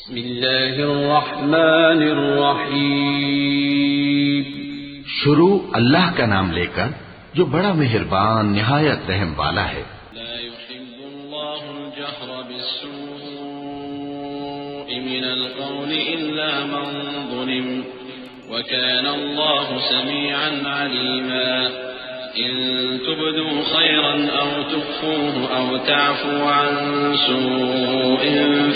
بسم اللہ الرحمن الرحیم. شروع اللہ کا نام لے کر جو بڑا مہربان نہایت رحم والا ہے. لا يحب اللہ الجہر بالسوء من القول الا من ظلم وكان اللہ سمیعا علیما. إن تبدوا خيرا أو تخفوه أو تعفوا عن سوء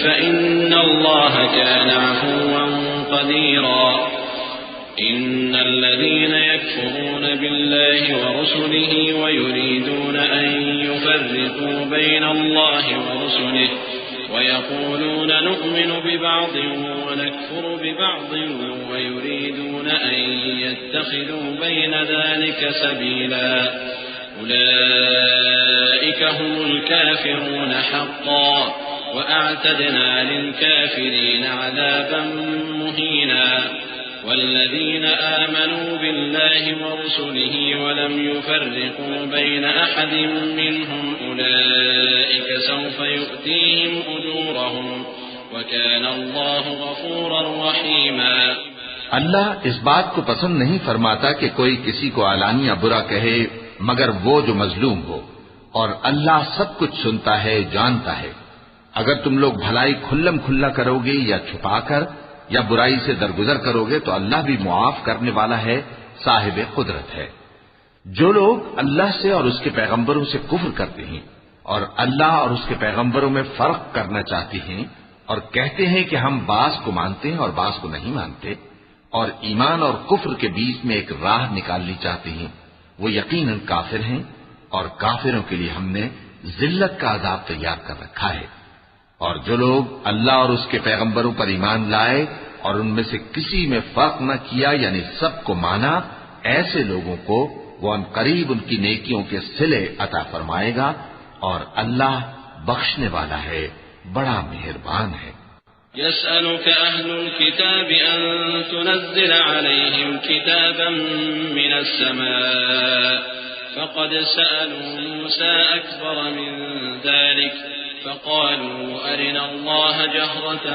فإن الله كان عفوا قديرا. إن الذين يكفرون بالله ورسله ويريدون أن يفرقوا بين الله ورسله ويقولون نؤمن ببعض ونكفر ببعض ويريدون أن يتخذوا بين ذلك سبيلا أولئك هم الكافرون حقا وأعتدنا للكافرين عذابا مهينا. والذين آمنوا بالله ورسله ولم يفرقوا بين أحد منهم أولئك سوف يؤتيهم أجورهم وكان الله غفورا رحيما. اللہ اس بات کو پسند نہیں فرماتا کہ کوئی کسی کو علانیہ برا کہے مگر وہ جو مظلوم ہو، اور اللہ سب کچھ سنتا ہے، جانتا ہے. اگر تم لوگ بھلائی کھلم کھلا کرو گے یا چھپا کر یا برائی سے درگزر کرو گے تو اللہ بھی معاف کرنے والا ہے، صاحب قدرت ہے. جو لوگ اللہ سے اور اس کے پیغمبروں سے کفر کرتے ہیں اور اللہ اور اس کے پیغمبروں میں فرق کرنا چاہتے ہیں اور کہتے ہیں کہ ہم بعض کو مانتے ہیں اور بعض کو نہیں مانتے، اور ایمان اور کفر کے بیچ میں ایک راہ نکالنی چاہتے ہیں، وہ یقیناً کافر ہیں، اور کافروں کے لیے ہم نے ذلت کا عذاب تیار کر رکھا ہے. اور جو لوگ اللہ اور اس کے پیغمبروں پر ایمان لائے اور ان میں سے کسی میں فرق نہ کیا یعنی سب کو مانا، ایسے لوگوں کو وہ ان قریب ان کی نیکیوں کے صلے عطا فرمائے گا، اور اللہ بخشنے والا ہے، بڑا مہربان ہے. يسألك أهل الكتاب أن تنزل عليهم كتابا من السماء فقد سألوا موسى أكبر من ذلك فقالوا أرنا الله جهرة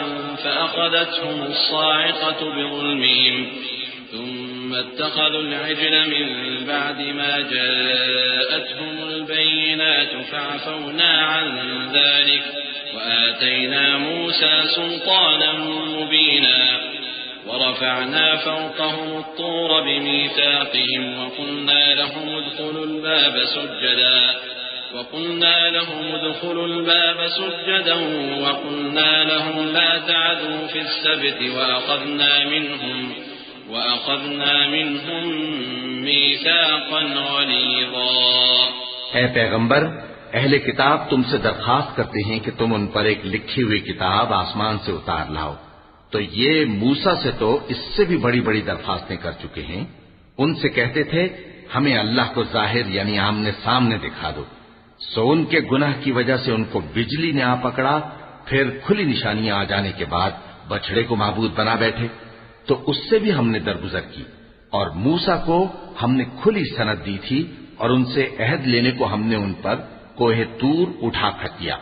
فأخذتهم الصاعقة بظلمهم ثم اتخذوا العجل من بعد ما جاءتهم البينات فعفونا عن ذلك وآتينا موسى سلطانا مبينا. ورفعنا فوقهم الطور بميثاقهم وقلنا لهم ادخلوا الباب سجدا وقلنا لهم لا تعدوا في السبت وأخذنا منهم ميثاقا غليظا. اے پیغمبر، اہل کتاب تم سے درخواست کرتے ہیں کہ تم ان پر ایک لکھی ہوئی کتاب آسمان سے اتار لاؤ. تو یہ موسیٰ سے تو اس سے بھی بڑی بڑی درخواستیں کر چکے ہیں. ان سے کہتے تھے ہمیں اللہ کو ظاہر یعنی آمنے سامنے دکھا دو. سو ان کے گناہ کی وجہ سے ان کو بجلی نے آ پکڑا، پھر کھلی نشانیاں آ جانے کے بعد بچڑے کو معبود بنا بیٹھے. تو اس سے بھی ہم نے درگزر کی، اور موسیٰ کو ہم نے کھلی سند دی تھی، اور ان سے عہد لینے کو ہم نے ان پر کوہ طور اٹھا پھینکیا،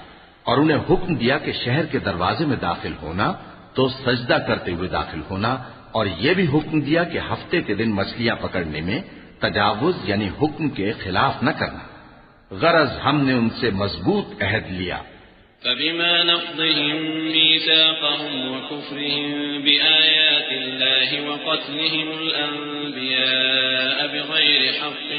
اور انہیں حکم دیا کہ شہر کے دروازے میں داخل ہونا تو سجدہ کرتے ہوئے داخل ہونا، اور یہ بھی حکم دیا کہ ہفتے کے دن مچھلیاں پکڑنے میں تجاوز یعنی حکم کے خلاف نہ کرنا. غرض ہم نے ان سے مضبوط عہد لیا. فبما نقضهم ميثاقهم وكفرهم بآيات الله وقتلهم الأنبياء بغير حق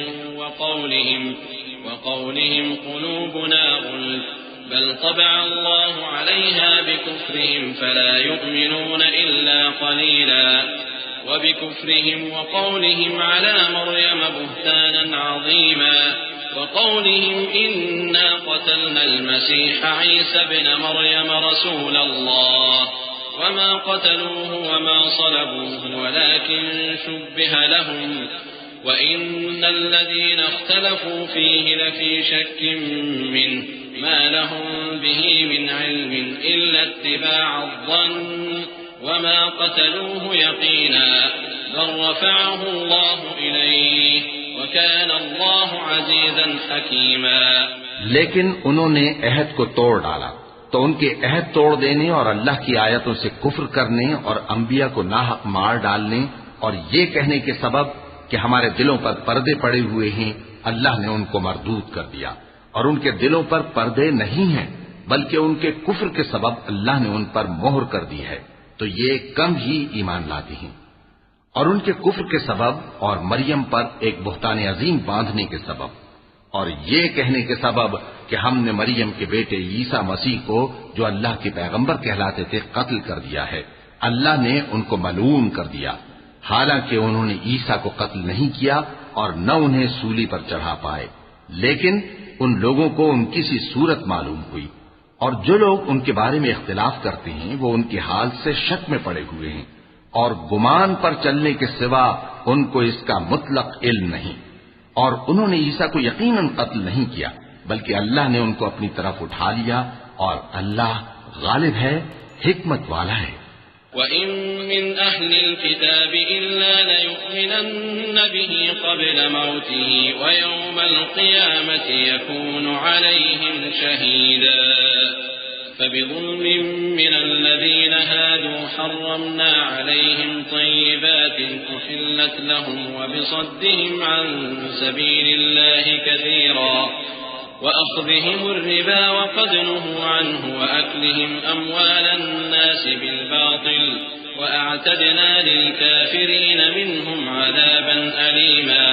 وقولهم قلوبنا غلف بل طبع الله عليها بكفرهم فلا يؤمنون إلا قليلا. وبكفرهم وقولهم على مريم بهتانا عظيما وقولهم إنا قتلنا المسيح عيسى ابن مريم رسول الله وما قتلوه وما صلبوه ولكن شبه لهم وإن الذين اختلفوا فيه لفي شك منه ما لهم به من علم إلا اتباع الظن وما قتلوه يقينا بل رفعه الله إليه وكان الله عزيزا حكيما. لیکن انہوں نے عہد کو توڑ ڈالا تو ان کے عہد توڑ دینے اور اللہ کی آیتوں سے کفر کرنے اور انبیاء کو ناحق مار ڈالنے اور یہ کہنے کے سبب کہ ہمارے دلوں پر پردے پڑے ہوئے ہیں، اللہ نے ان کو مردود کر دیا، اور ان کے دلوں پر پردے نہیں ہیں بلکہ ان کے کفر کے سبب اللہ نے ان پر مہر کر دی ہے، تو یہ کم ہی ایمان لاتے ہیں۔ اور ان کے کفر کے سبب اور مریم پر ایک بہتان عظیم باندھنے کے سبب اور یہ کہنے کے سبب کہ ہم نے مریم کے بیٹے عیسیٰ مسیح کو جو اللہ کے پیغمبر کہلاتے تھے قتل کر دیا ہے، اللہ نے ان کو ملعون کر دیا، حالانکہ انہوں نے عیسیٰ کو قتل نہیں کیا اور نہ انہیں سولی پر چڑھا پائے، لیکن ان لوگوں کو ان کی سی صورت معلوم ہوئی، اور جو لوگ ان کے بارے میں اختلاف کرتے ہیں وہ ان کے حال سے شک میں پڑے ہوئے ہیں، اور گمان پر چلنے کے سوا ان کو اس کا مطلق علم نہیں، اور انہوں نے عیسیٰ کو یقیناً قتل نہیں کیا بلکہ اللہ نے ان کو اپنی طرف اٹھا لیا، اور اللہ غالب ہے، حکمت والا ہے۔ وَإِن مِّنْ أَهْلِ الْكِتَابِ إِلَّا لَيُؤْمِنَنَّ بِهِ قَبْلَ مَوْتِهِ وَيَوْمَ الْقِيَامَةِ يَكُونُ عَلَيْهِمْ شَهِيدًا فَبِظُلْمٍ مِّنَ الَّذِينَ هَادُوا حَرَّمْنَا عَلَيْهِمْ طَيِّبَاتٍ أُحِلَّتْ لَهُمْ وَبِصَدِّهِمْ عَن سَبِيلِ اللَّهِ كَثِيرًا وَأَخْذِهِمُ الرِّبَا وَقَدْ نُهُوا عَنْهُ وَأَكْلِهِمْ أَمْوَالَ النَّاسِ بِالْبَاطِلِ وَأَعْتَدْنَا لِلْكَافِرِينَ مِنْهُمْ عَذَابًا أَلِيمًا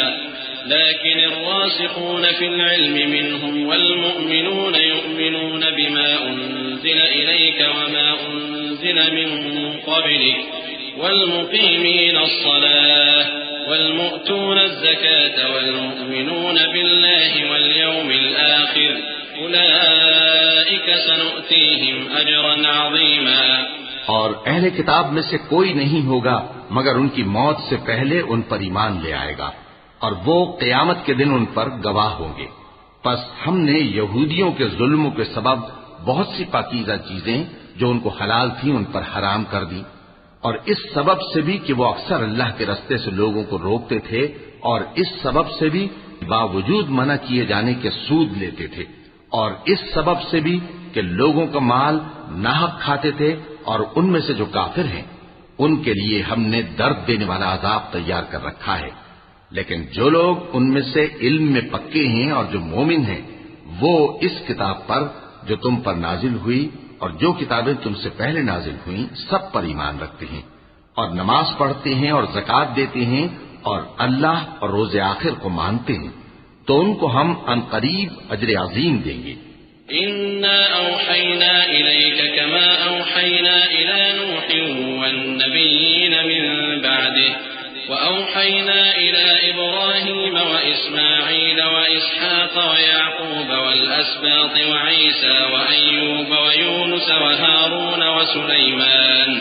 لكن الراسخون في العلم منهم والمؤمنون يؤمنون بما أنزل إليك وما أنزل من قبلك والمقيمين الصلاة والمؤتون الزكاة والمؤمنون بالله واليوم الآخر أولئك سنؤتيهم أجرا عظيما۔ اور اہل کتاب میں سے کوئی نہیں ہوگا مگر ان کی موت سے پہلے ان پر ایمان لے آئے گا، اور وہ قیامت کے دن ان پر گواہ ہوں گے۔ پس ہم نے یہودیوں کے ظلموں کے سبب بہت سی پاکیزہ چیزیں جو ان کو حلال تھیں ان پر حرام کر دی، اور اس سبب سے بھی کہ وہ اکثر اللہ کے رستے سے لوگوں کو روکتے تھے، اور اس سبب سے بھی باوجود منع کیے جانے کے سود لیتے تھے، اور اس سبب سے بھی کہ لوگوں کا مال ناحق کھاتے تھے، اور ان میں سے جو کافر ہیں ان کے لیے ہم نے درد دینے والا عذاب تیار کر رکھا ہے۔ لیکن جو لوگ ان میں سے علم میں پکے ہیں اور جو مومن ہیں وہ اس کتاب پر جو تم پر نازل ہوئی اور جو کتابیں تم سے پہلے نازل ہوئیں سب پر ایمان رکھتے ہیں، اور نماز پڑھتے ہیں اور زکوٰۃ دیتے ہیں اور اللہ اور روز آخر کو مانتے ہیں، تو ان کو ہم عنقریب اجر عظیم دیں گے۔ إنا أوحينا إليك كما أوحينا إلى نوح والنبيين من بعده وأوحينا إلى إبراهيم وإسماعيل وإسحاق ويعقوب والأسباط وعيسى وأيوب ويونس وهارون وسليمان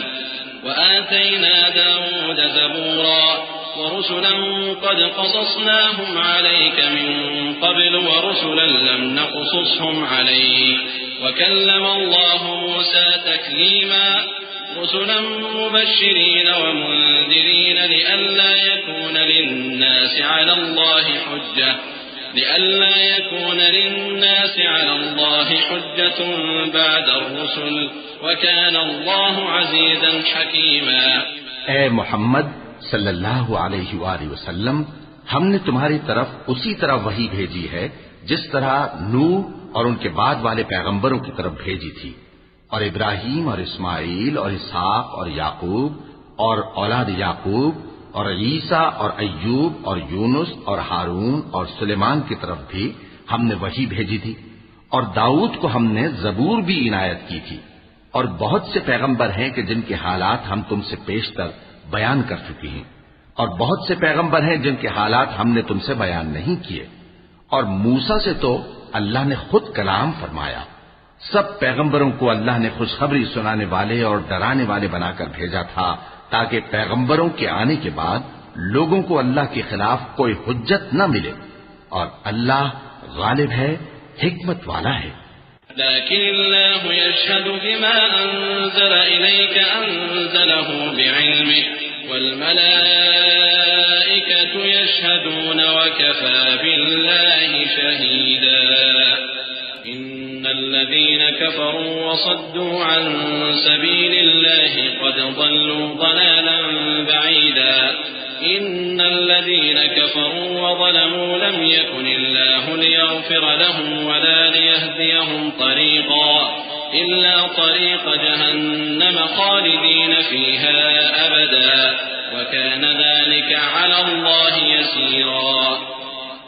وآتينا داود زبورا ورسلا قد قصصناهم عليك من قبل ورسلا لم نقصصهم عليك وكلم الله موسى تكليما رسلا مبشرين ومنذرين لئلا يكون للناس على الله حجة بعد الرسل وكان الله عزيزا حكيما۔ اے محمد صلی اللہ علیہ وآلہ وسلم، ہم نے تمہاری طرف اسی طرح وحی بھیجی ہے جس طرح نوح اور ان کے بعد والے پیغمبروں کی طرف بھیجی تھی، اور ابراہیم اور اسماعیل اور اسحاق اور یعقوب اور اولاد یعقوب اور عیسیٰ اور ایوب اور یونس اور ہارون اور سلیمان کی طرف بھی ہم نے وحی بھیجی تھی، اور داؤد کو ہم نے زبور بھی عنایت کی تھی، اور بہت سے پیغمبر ہیں کہ جن کے حالات ہم تم سے پیشتر بیان کر چکی ہیں، اور بہت سے پیغمبر ہیں جن کے حالات ہم نے تم سے بیان نہیں کیے، اور موسیٰ سے تو اللہ نے خود کلام فرمایا۔ سب پیغمبروں کو اللہ نے خوشخبری سنانے والے اور ڈرانے والے بنا کر بھیجا تھا تاکہ پیغمبروں کے آنے کے بعد لوگوں کو اللہ کے خلاف کوئی حجت نہ ملے، اور اللہ غالب ہے، حکمت والا ہے۔ لكن الله يشهد بما أنزل إليك أنزله بعلمه والملائكة يشهدون وكفى بالله شهيدا۔ إن الذين كفروا وصدوا عن سبيل الله قد ضلوا ضلالا بعيدا إن الذين كفروا وظلموا لم يكن الله ليغفر لهم ولا ليهديهم طريقا إلا طريق جهنم خالدين فيها أبدا وكان ذلك على الله يسيرا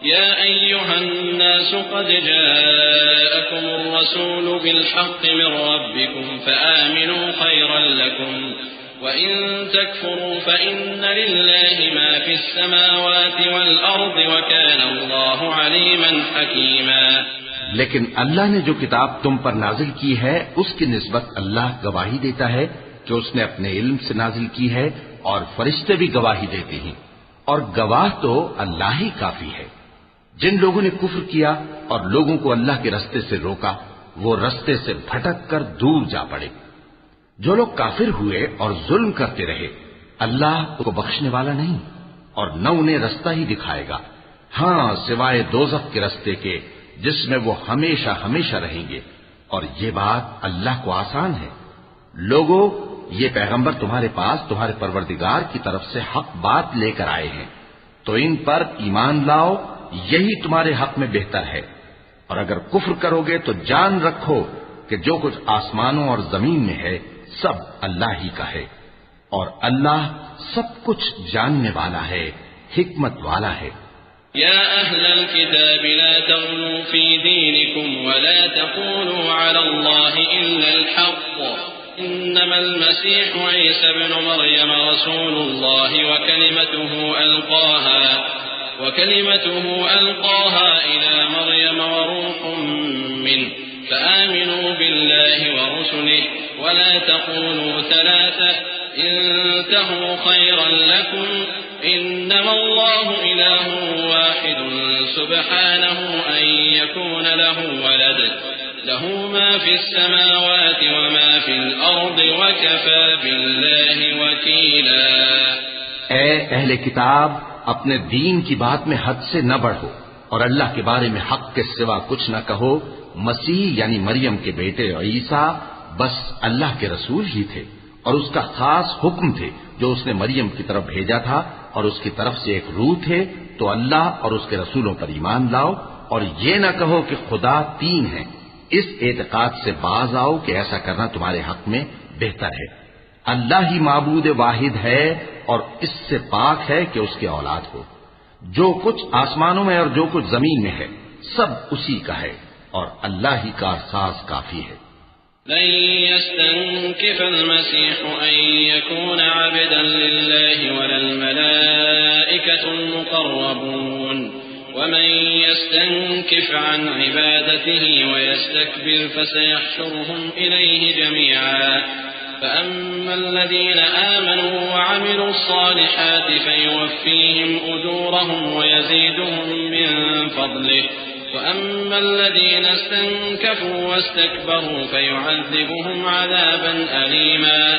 يا أيها الناس قد جاءكم الرسول بالحق من ربكم فآمنوا خيرا لكم وإن تكفروا فإن لله ما في السماوات والأرض وكان الله عليما حكيما لیکن اللہ نے جو کتاب تم پر نازل کی ہے اس کی نسبت اللہ گواہی دیتا ہے کہ اس نے اپنے علم سے نازل کی ہے اور فرشتے بھی گواہی دیتے ہیں اور گواہ تو اللہ ہی کافی ہے جن لوگوں نے کفر کیا اور لوگوں کو اللہ کے رستے سے روکا وہ رستے سے بھٹک کر دور جا پڑے جو لوگ کافر ہوئے اور ظلم کرتے رہے اللہ کو بخشنے والا نہیں اور نہ انہیں رستہ ہی دکھائے گا ہاں سوائے دوزخ کے رستے کے جس میں وہ ہمیشہ ہمیشہ رہیں گے اور یہ بات اللہ کو آسان ہے لوگوں یہ پیغمبر تمہارے پاس تمہارے پروردگار کی طرف سے حق بات لے کر آئے ہیں تو ان پر ایمان لاؤ یہی تمہارے حق میں بہتر ہے اور اگر کفر کرو گے تو جان رکھو کہ جو کچھ آسمانوں اور زمین میں ہے سب اللہ ہی کا ہے اور اللہ سب کچھ جاننے والا ہے حکمت والا ہے يا أهل الكتاب لا تغلوا في دينكم ولا تقولوا على الله إلا الحق إنما المسيح عيسى ابن مريم رسول الله وكلمته ألقاها إلى مريم وروح منه فآمنوا بالله ورسله ولا تقولوا ثلاثة انتهوا خيرا لكم إنما الله إله واحد سبحانه أن يكون له ولد له ما في السماوات وما في الأرض وكفى بالله وكيلا اے اہل کتاب اپنے دین کی بات میں حد سے نہ بڑھو اور اللہ کے بارے میں حق کے سوا کچھ نہ کہو مسیح یعنی مریم کے بیٹے عیسیٰ بس اللہ کے رسول ہی تھے اور اس کا خاص حکم تھے جو اس نے مریم کی طرف بھیجا تھا اور اس کی طرف سے ایک روح تھے تو اللہ اور اس کے رسولوں پر ایمان لاؤ اور یہ نہ کہو کہ خدا تین ہیں اس اعتقاد سے باز آؤ کہ ایسا کرنا تمہارے حق میں بہتر ہے اللہ ہی معبود واحد ہے اور اس سے پاک ہے کہ اس کی اولاد ہو جو کچھ آسمانوں میں اور جو کچھ زمین میں ہے سب اسی کا ہے اور اللہ ہی کا ساز کافی ہے لن يستنكف المسيح أن يكون عبدا لله ولا الملائكة المقربون ومن يستنكف عن عبادته ويستكبر فسيحشرهم إليه جميعا فأما الذين آمنوا وعملوا الصالحات فيوفيهم أجورهم ويزيدهم من فضله وأما الذين استنكفوا واستكبروا فيعذبهم عذابا أليما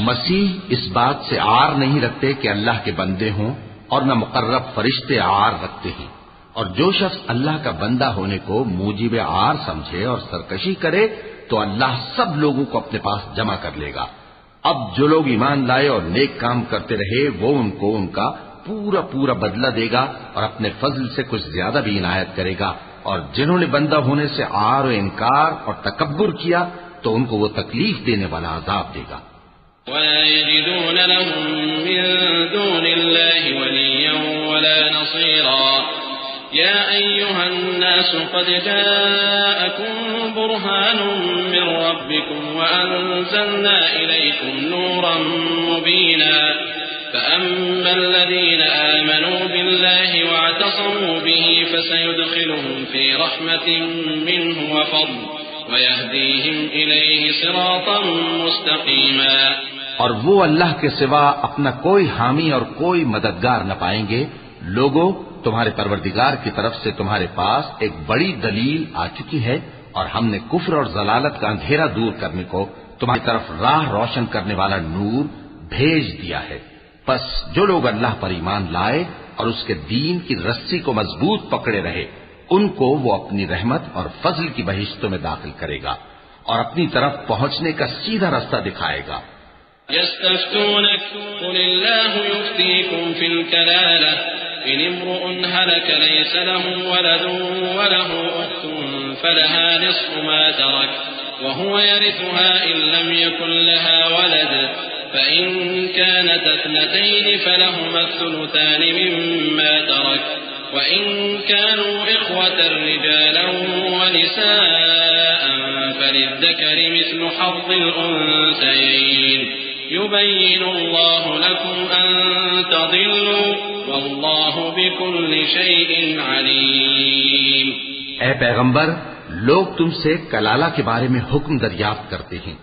مسیح اس بات سے عار نہیں رکھتے کہ اللہ کے بندے ہوں اور نہ مقرب فرشتے عار رکھتے ہیں اور جو شخص اللہ کا بندہ ہونے کو موجب عار سمجھے اور سرکشی کرے تو اللہ سب لوگوں کو اپنے پاس جمع کر لے گا اب جو لوگ ایمان لائے اور نیک کام کرتے رہے وہ ان کو ان کا پورا پورا بدلہ دے گا اور اپنے فضل سے کچھ زیادہ بھی عنایت کرے گا اور جنہوں نے بندہ ہونے سے عار و انکار اور تکبر کیا تو ان کو وہ تکلیف دینے والا عذاب دے گا ولا يجدون لهم من دون الله وليا ولا نصيرا يا أيها الناس قد جاءكم برهان من ربكم وأنزلنا إليكم نورا مبينا فأما الذين آمنوا بالله واعتصموا به فسيدخلهم في رحمة منه وفضل ويهديهم إليه صراطا مستقيما اور وہ اللہ کے سوا اپنا کوئی حامی اور کوئی مددگار نہ پائیں گے لوگوں تمہارے پروردگار کی طرف سے تمہارے پاس ایک بڑی دلیل آ چکی ہے اور ہم نے کفر اور ضلالت کا اندھیرا دور کرنے کو تمہاری طرف راہ روشن کرنے والا نور بھیج دیا ہے پس جو لوگ اللہ پر ایمان لائے اور اس کے دین کی رسی کو مضبوط پکڑے رہے ان کو وہ اپنی رحمت اور فضل کی بہشتوں میں داخل کرے گا اور اپنی طرف پہنچنے کا سیدھا راستہ دکھائے گا۔ يستفتونك قل الله يفتيكم في الكلالة إن امرؤ هلك ليس له ولد وله أخت فلها نصف ما ترك وهو يرثها إن لم يكن لها ولد فإن كانت اثنتين فلهما الثلثان مما ترك وإن كانوا إخوة رجالا ونساء فللذكر مثل حظ الأنثيين يبين الله لكم أن تضلوا والله بكل شيء عليم۔ اے پیغمبر، لوگ تم سے کلالہ کے بارے میں حکم دریافت کرتے ہیں،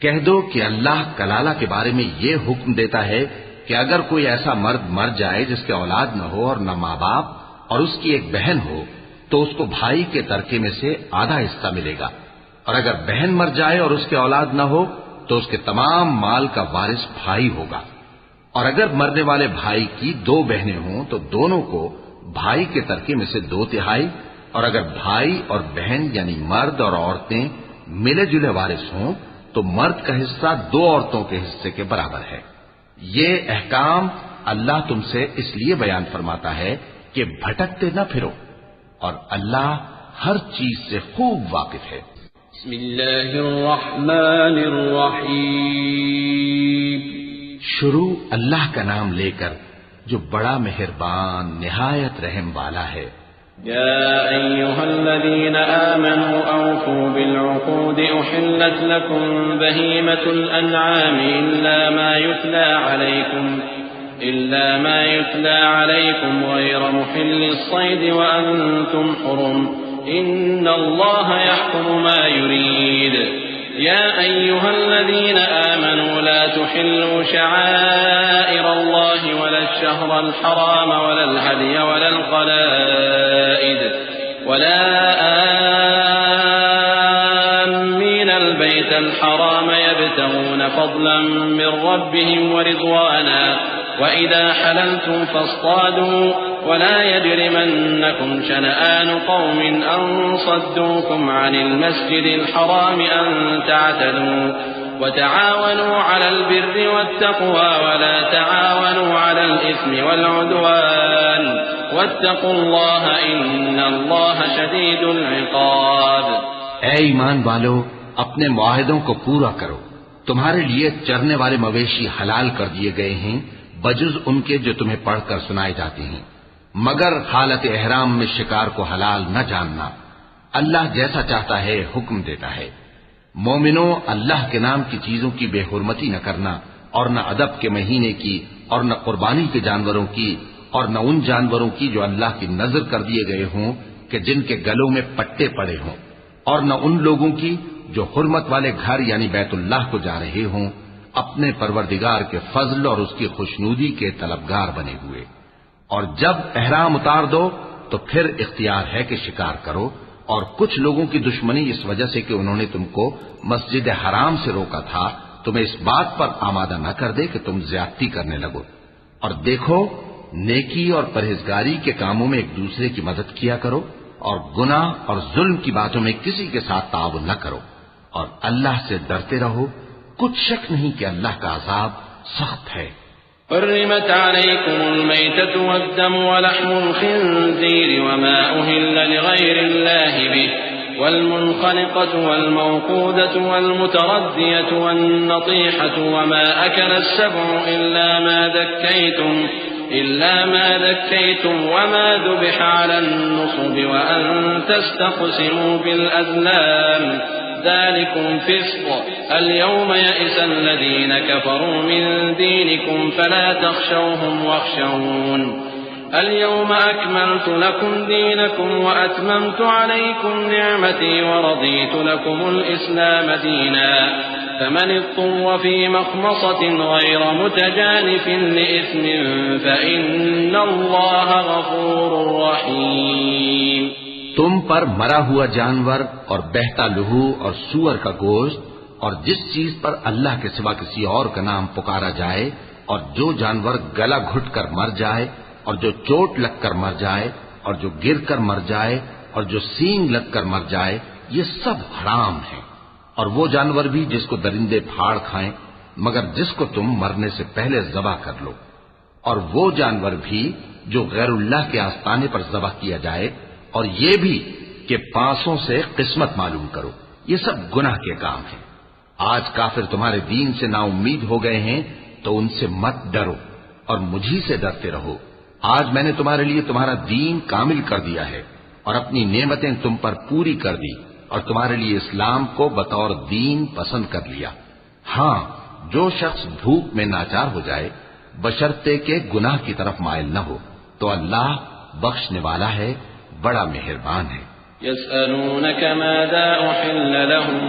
کہہ دو کہ اللہ کلالہ کے بارے میں یہ حکم دیتا ہے کہ اگر کوئی ایسا مرد مر جائے جس کے اولاد نہ ہو اور نہ ماں باپ اور اس کی ایک بہن ہو تو اس کو بھائی کے ترکے میں سے آدھا حصہ ملے گا، اور اگر بہن مر جائے اور اس کے اولاد نہ ہو تو اس کے تمام مال کا وارث بھائی ہوگا، اور اگر مرنے والے بھائی کی دو بہنیں ہوں تو دونوں کو بھائی کے ترکے میں سے 2/3، اور اگر بھائی اور بہن یعنی مرد اور عورتیں ملے جلے وارث ہوں تو مرد کا حصہ 2 عورتوں کے حصے کے برابر ہے۔ یہ احکام اللہ تم سے اس لیے بیان فرماتا ہے کہ بھٹکتے نہ پھرو، اور اللہ ہر چیز سے خوب واقف ہے۔ بسم اللہ الرحمن الرحیم۔ شروع اللہ کا نام لے کر جو بڑا مہربان نہایت رحم والا ہے۔ يا أيها الذين آمنوا أوفوا بالعقود أحلت لكم بهيمة الأنعام إلا ما يتلى عليكم غير محل الصيد وأنتم حرم إن الله يحكم ما يريد يا أيها الذين آمنوا لا تحلوا شعائر الله ولا الشهر الحرام ولا الهدي ولا القلائد ولا آمين البيت الحرام يبتغون فضلا من ربهم ورضوانا وإذا حللتم فاصطادوا ولا يجرمنكم شنآن قوم أن صدوكم عن المسجد الحرام أن تعتدوا وتعاونوا على البر والتقوى ولا تعاونوا على الإثم والعدوان واتقوا الله إن الله شديد العقاب۔ اے ایمان والو، اپنے معاہدوں کو پورا کرو۔ تمہارے لیے چرنے والے مویشی حلال کر دیے گئے ہیں بجز ان کے جو تمہیں پڑھ کر سنائے جاتے ہیں، مگر حالت احرام میں شکار کو حلال نہ جاننا۔ اللہ جیسا چاہتا ہے حکم دیتا ہے۔ مومنوں، اللہ کے نام کی چیزوں کی بے حرمتی نہ کرنا، اور نہ ادب کے مہینے کی، اور نہ قربانی کے جانوروں کی، اور نہ ان جانوروں کی جو اللہ کی نذر کر دیے گئے ہوں کہ جن کے گلوں میں پٹے پڑے ہوں، اور نہ ان لوگوں کی جو حرمت والے گھر یعنی بیت اللہ کو جا رہے ہوں، اپنے پروردگار کے فضل اور اس کی خوشنودی کے طلبگار بنے ہوئے۔ اور جب احرام اتار دو تو پھر اختیار ہے کہ شکار کرو، اور کچھ لوگوں کی دشمنی اس وجہ سے کہ انہوں نے تم کو مسجد حرام سے روکا تھا تمہیں اس بات پر آمادہ نہ کر دے کہ تم زیادتی کرنے لگو۔ اور دیکھو، نیکی اور پرہیزگاری کے کاموں میں ایک دوسرے کی مدد کیا کرو، اور گناہ اور ظلم کی باتوں میں کسی کے ساتھ تعاون نہ کرو، اور اللہ سے ڈرتے رہو۔ کچھ شک نہیں کہ اللہ کا عذاب سخت ہے۔ حرمت عليكم الميتة والدم ولحم الخنزير وما أهل لغير الله به والمنخنقة والموقودة والمتردية والنطيحة وما أكل السبع إلا ما ذكيتم وما ذبح على النصب وأن تستقسموا بالأزلام ذلكم فسق اليوم يئس الذين كفروا من دينكم فلا تخشوهم واخشون اليوم أكملت لكم دينكم وأتممت عليكم نعمتي ورضيت لكم الإسلام دينا فمن اضطر في مخمصة غير متجانف لإثم فإن الله غفور رحيم۔ تم پر مرا ہوا جانور اور بہتا لہو اور سور کا گوشت اور جس چیز پر اللہ کے سوا کسی اور کا نام پکارا جائے، اور جو جانور گلا گھٹ کر مر جائے، اور جو چوٹ لگ کر مر جائے، اور جو گر کر مر جائے، اور جو سینگ لگ کر مر جائے، یہ سب حرام ہیں، اور وہ جانور بھی جس کو درندے پھاڑ کھائیں مگر جس کو تم مرنے سے پہلے ذبح کر لو، اور وہ جانور بھی جو غیر اللہ کے آستانے پر ذبح کیا جائے، اور یہ بھی کہ پانسوں سے قسمت معلوم کرو، یہ سب گناہ کے کام ہیں۔ آج کافر تمہارے دین سے نا امید ہو گئے ہیں تو ان سے مت ڈرو اور مجھی سے ڈرتے رہو۔ آج میں نے تمہارے لیے تمہارا دین کامل کر دیا ہے اور اپنی نعمتیں تم پر پوری کر دی، اور تمہارے لیے اسلام کو بطور دین پسند کر لیا۔ ہاں، جو شخص بھوک میں ناچار ہو جائے بشرطے کے گناہ کی طرف مائل نہ ہو تو اللہ بخشنے والا ہے، بڑا مہربان ہے۔ يسألونك ماذا أحل لهم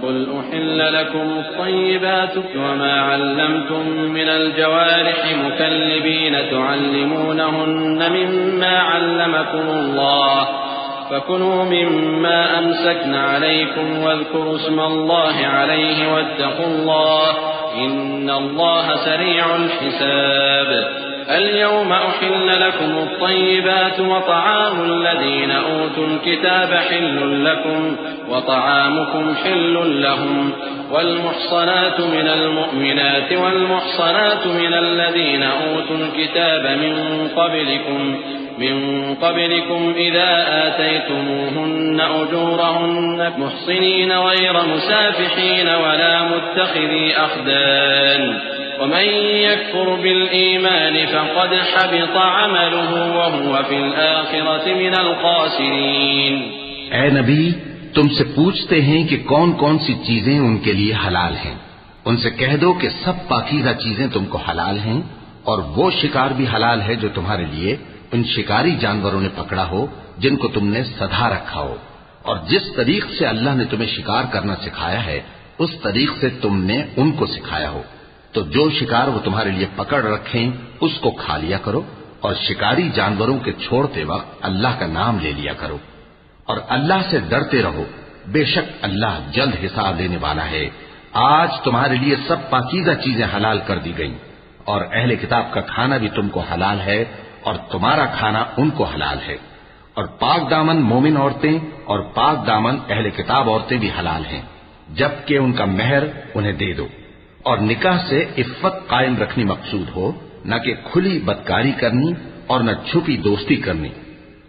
قل أحل لكم الطيبات وما علمتم من الجوارح مكلبين تعلمونهن مما علمكم الله فكلوا مما أمسكن عليكم واذكروا اسم الله عليه واتقوا الله إن الله سريع الحساب اليوم أحل لكم الطيبات وطعام الذين أوتوا الكتاب حل لكم وطعامكم حل لهم والمحصنات من المؤمنات والمحصنات من الذين أوتوا الكتاب من قبلكم إذا آتيتموهن أجورهن محصنين غير مسافحين ولا متخذي أخدان ومن يكفر بالإيمان فقد حبط عمله وهو في الآخرة من الخاسرين۔ اے نبی، تم سے پوچھتے ہیں کہ کون کون سی چیزیں ان کے لیے حلال ہیں، ان سے کہہ دو کہ سب پاکیزہ چیزیں تم کو حلال ہیں، اور وہ شکار بھی حلال ہے جو تمہارے لیے ان شکاری جانوروں نے پکڑا ہو جن کو تم نے سدھا رکھا ہو، اور جس طریق سے اللہ نے تمہیں شکار کرنا سکھایا ہے اس طریق سے تم نے ان کو سکھایا ہو، تو جو شکار وہ تمہارے لیے پکڑ رکھیں اس کو کھا لیا کرو، اور شکاری جانوروں کے چھوڑتے وقت اللہ کا نام لے لیا کرو، اور اللہ سے ڈرتے رہو، بے شک اللہ جلد حساب لینے والا ہے۔ آج تمہارے لیے سب پاکیزہ چیزیں حلال کر دی گئیں، اور اہل کتاب کا کھانا بھی تم کو حلال ہے اور تمہارا کھانا ان کو حلال ہے، اور پاک دامن مومن عورتیں اور پاک دامن اہل کتاب عورتیں بھی حلال ہیں جبکہ ان کا مہر انہیں دے دو، اور نکاح سے عفت قائم رکھنی مقصود ہو، نہ کہ کھلی بدکاری کرنی اور نہ چھپی دوستی کرنی،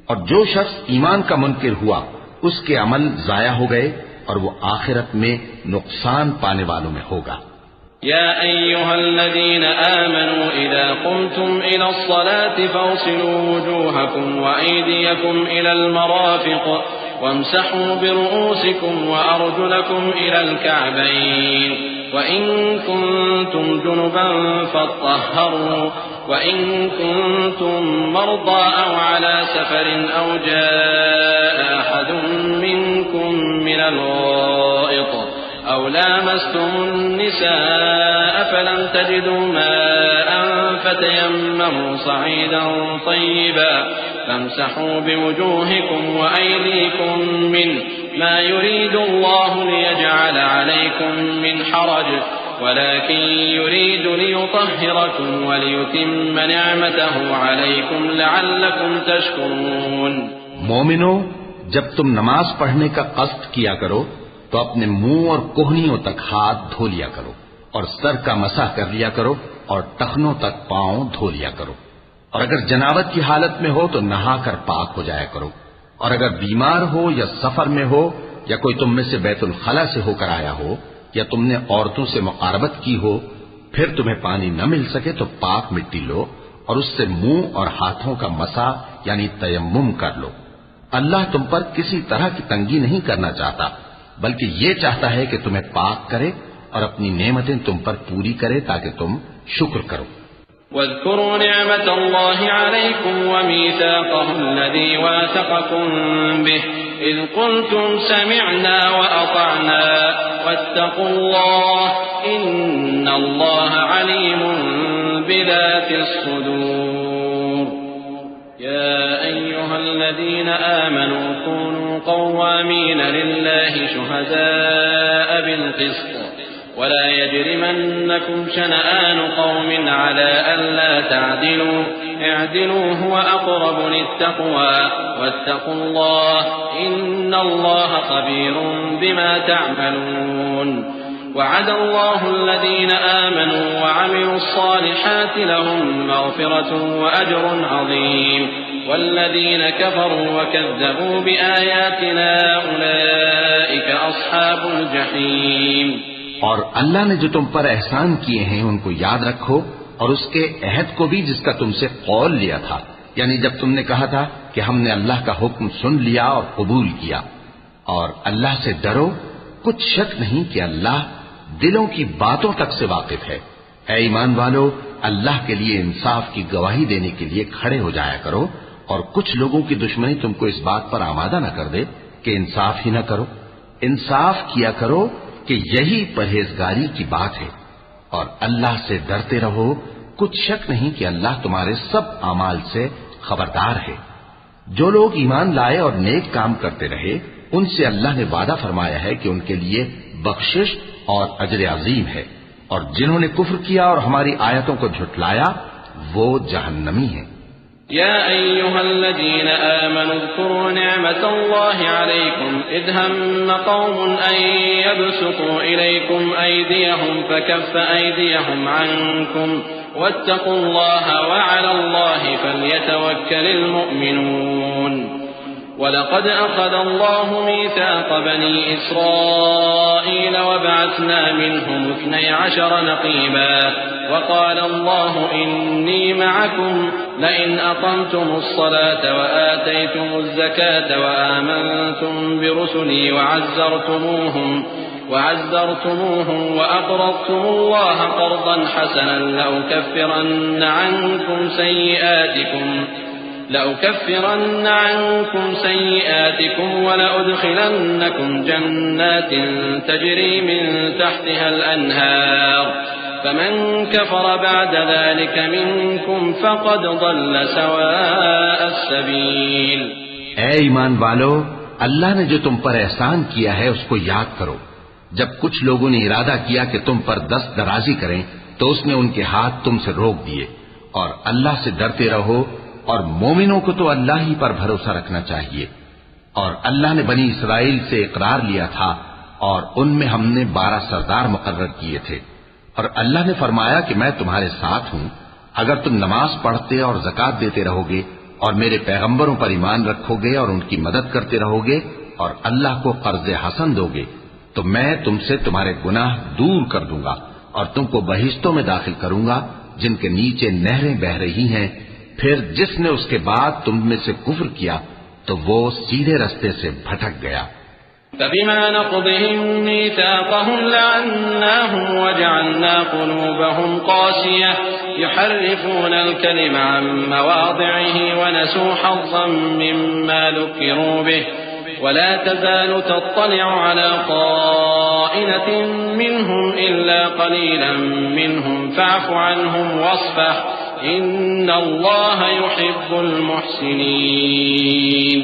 اور جو شخص ایمان کا منکر ہوا اس کے عمل ضائع ہو گئے اور وہ آخرت میں نقصان پانے والوں میں ہوگا۔ يا أيها الذين آمنوا إذا قمتم إلى الصلاة فاغسلوا وجوهكم وأيديكم إلى المرافق وامسحوا برؤوسكم وأرجلكم إلى الكعبين وإن كنتم جنبا فاطهروا وإن كنتم مرضى أو على سفر أو جاء أحد منكم من الغائط أو لامستم النساء فلم تجدوا ماء فتيمموا صعيدا طيبا فامسحوا بوجوهكم وأيديكم منه ما يريد الله ليجعل عليكم من حرج ولكن يريد ليطهركم وليتم نعمته عليكم لعلكم تشكرون۔ مومنو، جب تم نماز پڑھنے کا قصد کیا کرو تو اپنے منہ اور کوہنیوں تک ہاتھ دھو لیا کرو، اور سر کا مسح کر لیا کرو، اور ٹخنوں تک پاؤں دھو لیا کرو، اور اگر جنابت کی حالت میں ہو تو نہا کر پاک ہو جایا کرو، اور اگر بیمار ہو یا سفر میں ہو یا کوئی تم میں سے بیت الخلا سے ہو کر آیا ہو یا تم نے عورتوں سے مقاربت کی ہو، پھر تمہیں پانی نہ مل سکے تو پاک مٹی لو اور اس سے منہ اور ہاتھوں کا مسح یعنی تیمم کر لو۔ اللہ تم پر کسی طرح کی تنگی نہیں کرنا چاہتا، بلکہ یہ چاہتا ہے کہ تمہیں پاک کرے اور اپنی نعمتیں تم پر پوری کرے تاکہ تم شکر کرو۔ واذكروا نعمة الله عليكم وميثاقه الذي واثقكم به إذ قلتم سمعنا وأطعنا واتقوا الله إن الله عليم بذات الصدور۔ يا أيها الذين آمنوا كونوا قوامين لله شهداء بالقسط ولا يجرمنكم شنآن قوم على ألا تعدلوا اعدلوا هو أقرب للتقوى واتقوا الله إن الله خبير بما تعملون وعد الله الذين آمنوا وعملوا الصالحات لهم مغفرة وأجر عظيم والذين كفروا وكذبوا بآياتنا أولئك أصحاب الجحيم. اور اللہ نے جو تم پر احسان کیے ہیں ان کو یاد رکھو اور اس کے عہد کو بھی جس کا تم سے قول لیا تھا، یعنی جب تم نے کہا تھا کہ ہم نے اللہ کا حکم سن لیا اور قبول کیا. اور اللہ سے ڈرو، کچھ شک نہیں کہ اللہ دلوں کی باتوں تک سے واقف ہے. اے ایمان والو، اللہ کے لیے انصاف کی گواہی دینے کے لیے کھڑے ہو جایا کرو، اور کچھ لوگوں کی دشمنی تم کو اس بات پر آمادہ نہ کر دے کہ انصاف ہی نہ کرو. انصاف کیا کرو کہ یہی پرہیزگاری کی بات ہے، اور اللہ سے ڈرتے رہو، کچھ شک نہیں کہ اللہ تمہارے سب اعمال سے خبردار ہے. جو لوگ ایمان لائے اور نیک کام کرتے رہے ان سے اللہ نے وعدہ فرمایا ہے کہ ان کے لیے بخشش اور اجر عظیم ہے، اور جنہوں نے کفر کیا اور ہماری آیتوں کو جھٹلایا وہ جہنمی ہیں. يا أيها الذين آمنوا اذكروا نعمة الله عليكم إذ هم قوم أن يبسطوا إليكم أيديهم فكف أيديهم عنكم واتقوا الله وعلى الله فليتوكل المؤمنون. ولقد أخذ الله ميثاق بني إسرائيل وبعثنا منهم 12 نقيبا وقال الله إني معكم لئن أقمتم الصلاة وآتيتم الزكاة وآمنتم برسلي وعزرتموهم وأقرضتم الله قرضا حسنا لأكفرن عنكم سيئاتكم ولأدخلنكم جنات تجري من تحتها الأنهار فمن كفر بعد ذلك منكم فقد ضل سواء السبيل. اے ایمان والو، اللہ نے جو تم پر احسان کیا ہے اس کو یاد کرو. جب کچھ لوگوں نے ارادہ کیا کہ تم پر دست درازی کریں تو اس نے ان کے ہاتھ تم سے روک دیے. اور اللہ سے ڈرتے رہو، اور مومنوں کو تو اللہ ہی پر بھروسہ رکھنا چاہیے. اور اللہ نے بنی اسرائیل سے اقرار لیا تھا اور ان میں ہم نے 12 سردار مقرر کیے تھے. اور اللہ نے فرمایا کہ میں تمہارے ساتھ ہوں اگر تم نماز پڑھتے اور زکات دیتے رہو گے اور میرے پیغمبروں پر ایمان رکھو گے اور ان کی مدد کرتے رہو گے اور اللہ کو قرض حسن دو گے تو میں تم سے تمہارے گناہ دور کر دوں گا اور تم کو بہشتوں میں داخل کروں گا جن کے نیچے نہریں بہ رہی ہیں. پھر جس نے اس کے بعد تم میں سے کفر کیا تو وہ سیدھے رستے سے بھٹک گیا. فبما نقضهم ميثاقهم لعناهم وجعلنا قلوبهم قاسية يحرفون الكلم عن مواضعه ونسوا حظا مما ذكروا به ولا تزال تطلع على طائنة منهم إلا قليلا منهم فاعف عنهم واصفح إن الله يحب المحسنين.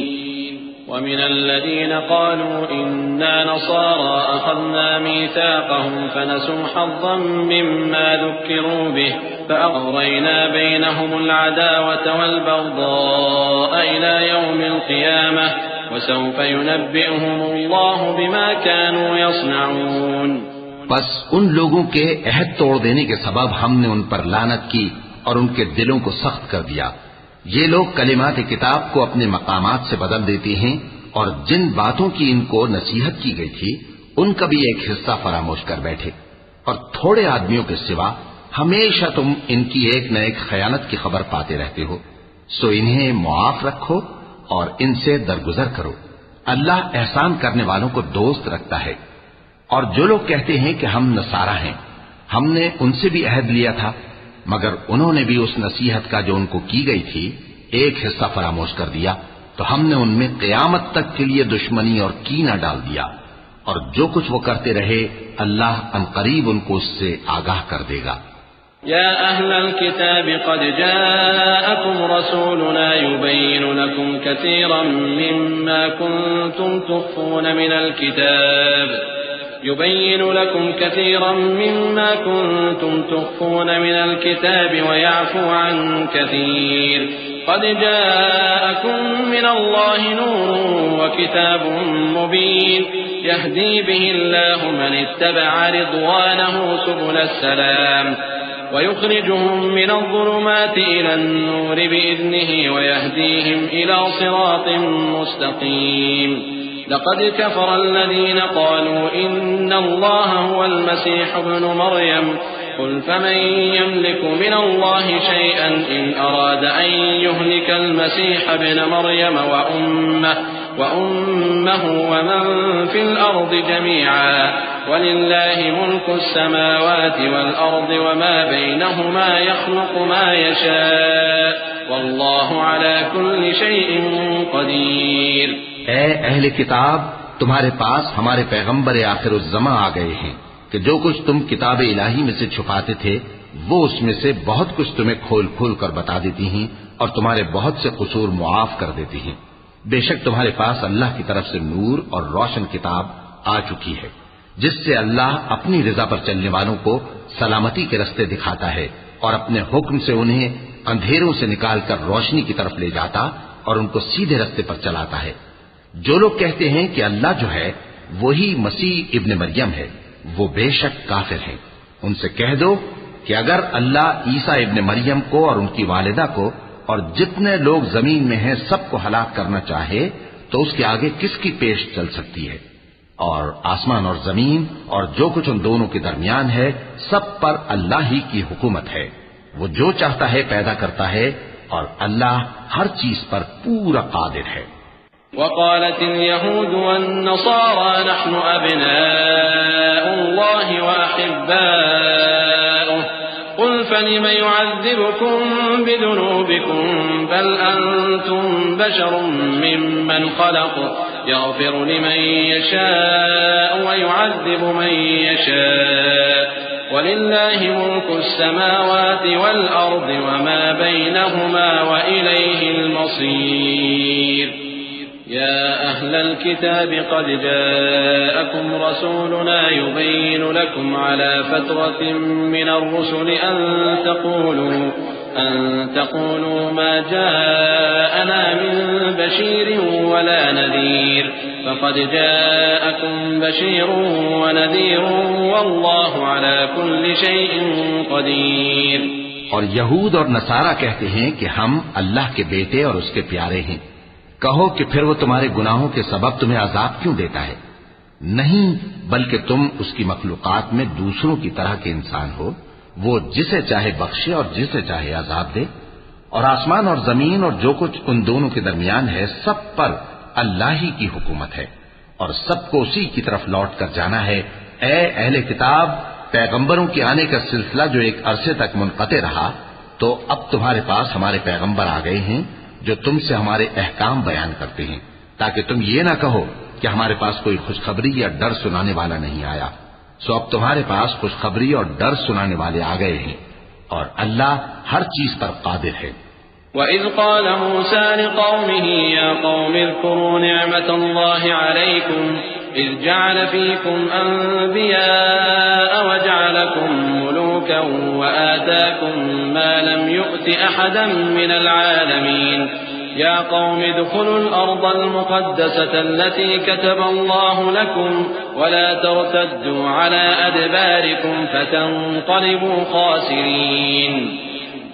ومن الذين قالوا إنا نصارى أخذنا ميثاقهم فنسوا حظا مما ذكروا به فأغرينا بينهم العداوة والبغضاء إلى يوم القيامة وسوف ينبئهم الله بما كانوا يصنعون. بس ان لوگوں کے عہد توڑ دینے کے سبب ہم نے ان پر لعنت کی اور ان کے دلوں کو سخت کر دیا. یہ لوگ کلمات کتاب کو اپنے مقامات سے بدل دیتے ہیں اور جن باتوں کی ان کو نصیحت کی گئی تھی ان کا بھی ایک حصہ فراموش کر بیٹھے. اور تھوڑے آدمیوں کے سوا ہمیشہ تم ان کی ایک نہ ایک خیانت کی خبر پاتے رہتے ہو. سو انہیں معاف رکھو اور ان سے درگزر کرو. اللہ احسان کرنے والوں کو دوست رکھتا ہے. اور جو لوگ کہتے ہیں کہ ہم نصارہ ہیں، ہم نے ان سے بھی عہد لیا تھا مگر انہوں نے بھی اس نصیحت کا جو ان کو کی گئی تھی ایک حصہ فراموش کر دیا تو ہم نے ان میں قیامت تک کے لیے دشمنی اور کینہ ڈال دیا. اور جو کچھ وہ کرتے رہے اللہ عنقریب ان کو اس سے آگاہ کر دے گا. يا أهل الكتاب قد جاءكم رسولنا يبين لكم كثيرا مما كنتم تخفون من الكتاب يبين لكم كثيرا مما كنتم تخفون من الكتاب ويعفو عن كثير قد جاءكم من الله نور وكتاب مبين يهدي به الله من اتبع رضوانه سبل السلام ويخرجهم من الظلمات إلى النور بإذنه ويهديهم إلى صراط مستقيم لقد كفر الذين قالوا إن الله هو المسيح ابن مريم قل فمن يملك من الله شيئا إن أراد أن يهلك المسيح ابن مريم وأمه ومن في الأرض جميعا ولله ملك السماوات والأرض وما بينهما يخلق ما يشاء والله على كل شيء قدير. اے اہل کتاب، تمہارے پاس ہمارے پیغمبر آخر الزماں آ گئے ہیں کہ جو کچھ تم کتاب الہی میں سے چھپاتے تھے وہ اس میں سے بہت کچھ تمہیں کھول کھول کر بتا دیتی ہیں اور تمہارے بہت سے قصور معاف کر دیتی ہیں. بے شک تمہارے پاس اللہ کی طرف سے نور اور روشن کتاب آ چکی ہے جس سے اللہ اپنی رضا پر چلنے والوں کو سلامتی کے رستے دکھاتا ہے اور اپنے حکم سے انہیں اندھیروں سے نکال کر روشنی کی طرف لے جاتا اور ان کو سیدھے رستے پر چلاتا ہے. جو لوگ کہتے ہیں کہ اللہ جو ہے وہی مسیح ابن مریم ہے وہ بے شک کافر ہیں. ان سے کہہ دو کہ اگر اللہ عیسیٰ ابن مریم کو اور ان کی والدہ کو اور جتنے لوگ زمین میں ہیں سب کو ہلاک کرنا چاہے تو اس کے آگے کس کی پیش چل سکتی ہے؟ اور آسمان اور زمین اور جو کچھ ان دونوں کے درمیان ہے سب پر اللہ ہی کی حکومت ہے. وہ جو چاہتا ہے پیدا کرتا ہے اور اللہ ہر چیز پر پورا قادر ہے. وقالت اليهود والنصارى نحن أبناء الله وأحباؤه قل فلم يعذبكم بذنوبكم بل أنتم بشر ممن خلق يغفر لمن يشاء ويعذب من يشاء ولله ملك السماوات والأرض وما بينهما وإليه المصير. يا أهل الكتاب قد جاءكم رسولنا يبين لكم على فترة من الرسل أن تقولوا ما جاءنا من بشير ولا نذير فقد جاءكم بشير ونذير والله على كل شيء قدير. اور یہود اور نصارہ کہتے ہیں کہ ہم اللہ کے بیٹے اور اس کے پیارے ہیں. کہو کہ پھر وہ تمہارے گناہوں کے سبب تمہیں عذاب کیوں دیتا ہے؟ نہیں، بلکہ تم اس کی مخلوقات میں دوسروں کی طرح کے انسان ہو. وہ جسے چاہے بخشے اور جسے چاہے عذاب دے. اور آسمان اور زمین اور جو کچھ ان دونوں کے درمیان ہے سب پر اللہ ہی کی حکومت ہے اور سب کو اسی کی طرف لوٹ کر جانا ہے. اے اہل کتاب، پیغمبروں کے آنے کا سلسلہ جو ایک عرصے تک منقطع رہا تو اب تمہارے پاس ہمارے پیغمبر آ گئے ہیں جو تم سے ہمارے احکام بیان کرتے ہیں تاکہ تم یہ نہ کہو کہ ہمارے پاس کوئی خوشخبری یا ڈر سنانے والا نہیں آیا. سو اب تمہارے پاس خوشخبری اور ڈر سنانے والے آ گئے ہیں اور اللہ ہر چیز پر قادر ہے. وَإِذْ قَالَ مُوسَى لِقَوْمِهِ يَا قَوْمِ اذْكُرُوا نِعْمَةَ اللَّهِ عَلَيْكُمْ إِذْ جَعَلَ فِيكُمْ أَنْبِيَاءَ وَجَعَلَكُمْ مُلُوكًا وَآتَاكُمْ مَا لَمْ يُؤْتِ أَحَدًا مِنَ الْعَالَمِينَ يَا قَوْمِ ادْخُلُوا الْأَرْضَ الْمُقَدَّسَةَ الَّتِي كَتَبَ اللَّهُ لَكُمْ وَلَا تَرْتَدُّوا عَلَى أَدْبَارِكُمْ فَتَنقَلِبُوا خَاسِرِينَ.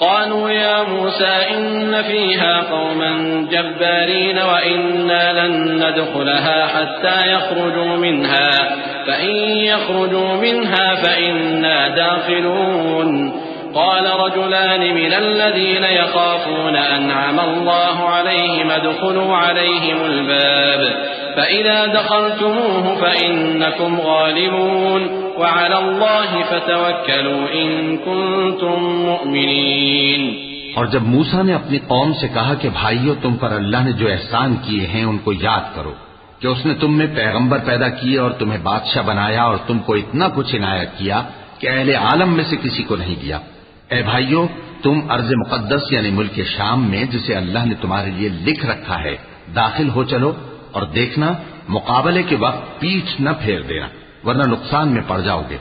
قالوا يا موسى إن فيها قوما جبارين وإنا لن ندخلها حتى يخرجوا منها فإن يخرجوا منها فإنا داخلون. قال رجلان من الذين يخافون أنعم الله عليهم ادخلوا عليهم الباب فإذا دخلتموه فإنكم غالبون وعلى الله فتوكلوا إن كنتم مؤمنين. اور جب موسیٰ نے اپنی قوم سے کہا کہ بھائیو تم پر اللہ نے جو احسان کیے ہیں ان کو یاد کرو کہ اس نے تم میں پیغمبر پیدا کیے اور تمہیں بادشاہ بنایا اور تم کو اتنا کچھ عنایت کیا کہ اہل عالم میں سے کسی کو نہیں دیا. اے بھائیو، تم ارض مقدس یعنی ملک شام میں جسے اللہ نے تمہارے لیے لکھ رکھا ہے داخل ہو چلو اور دیکھنا مقابلے کے وقت پیٹھ نہ پھیر دینا ورنہ نقصان میں پڑ جاؤ گے۔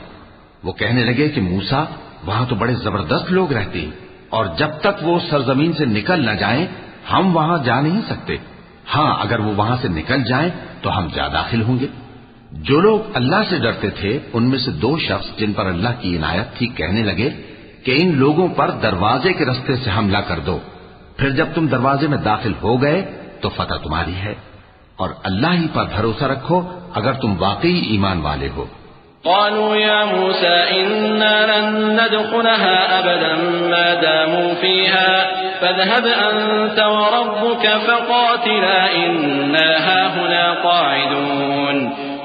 وہ کہنے لگے کہ موسیٰ، وہاں تو بڑے زبردست لوگ رہتے ہیں، اور جب تک وہ سرزمین سے نکل نہ جائیں ہم وہاں جا نہیں سکتے۔ ہاں اگر وہ وہاں سے نکل جائیں تو ہم جا داخل ہوں گے۔ جو لوگ اللہ سے ڈرتے تھے ان میں سے 2 شخص جن پر اللہ کی عنایت تھی کہنے لگے کہ ان لوگوں پر دروازے کے راستے سے حملہ کر دو، پھر جب تم دروازے میں داخل ہو گئے تو فتح تمہاری ہے، اور اللہ ہی پر بھروسہ رکھو اگر تم واقعی ایمان والے ہو۔ قالوا يا موسى إنا لن ندخلها أبدا ما داموا فيها فاذهب أنت وربك فقاتلا إنا هاهنا قاعدون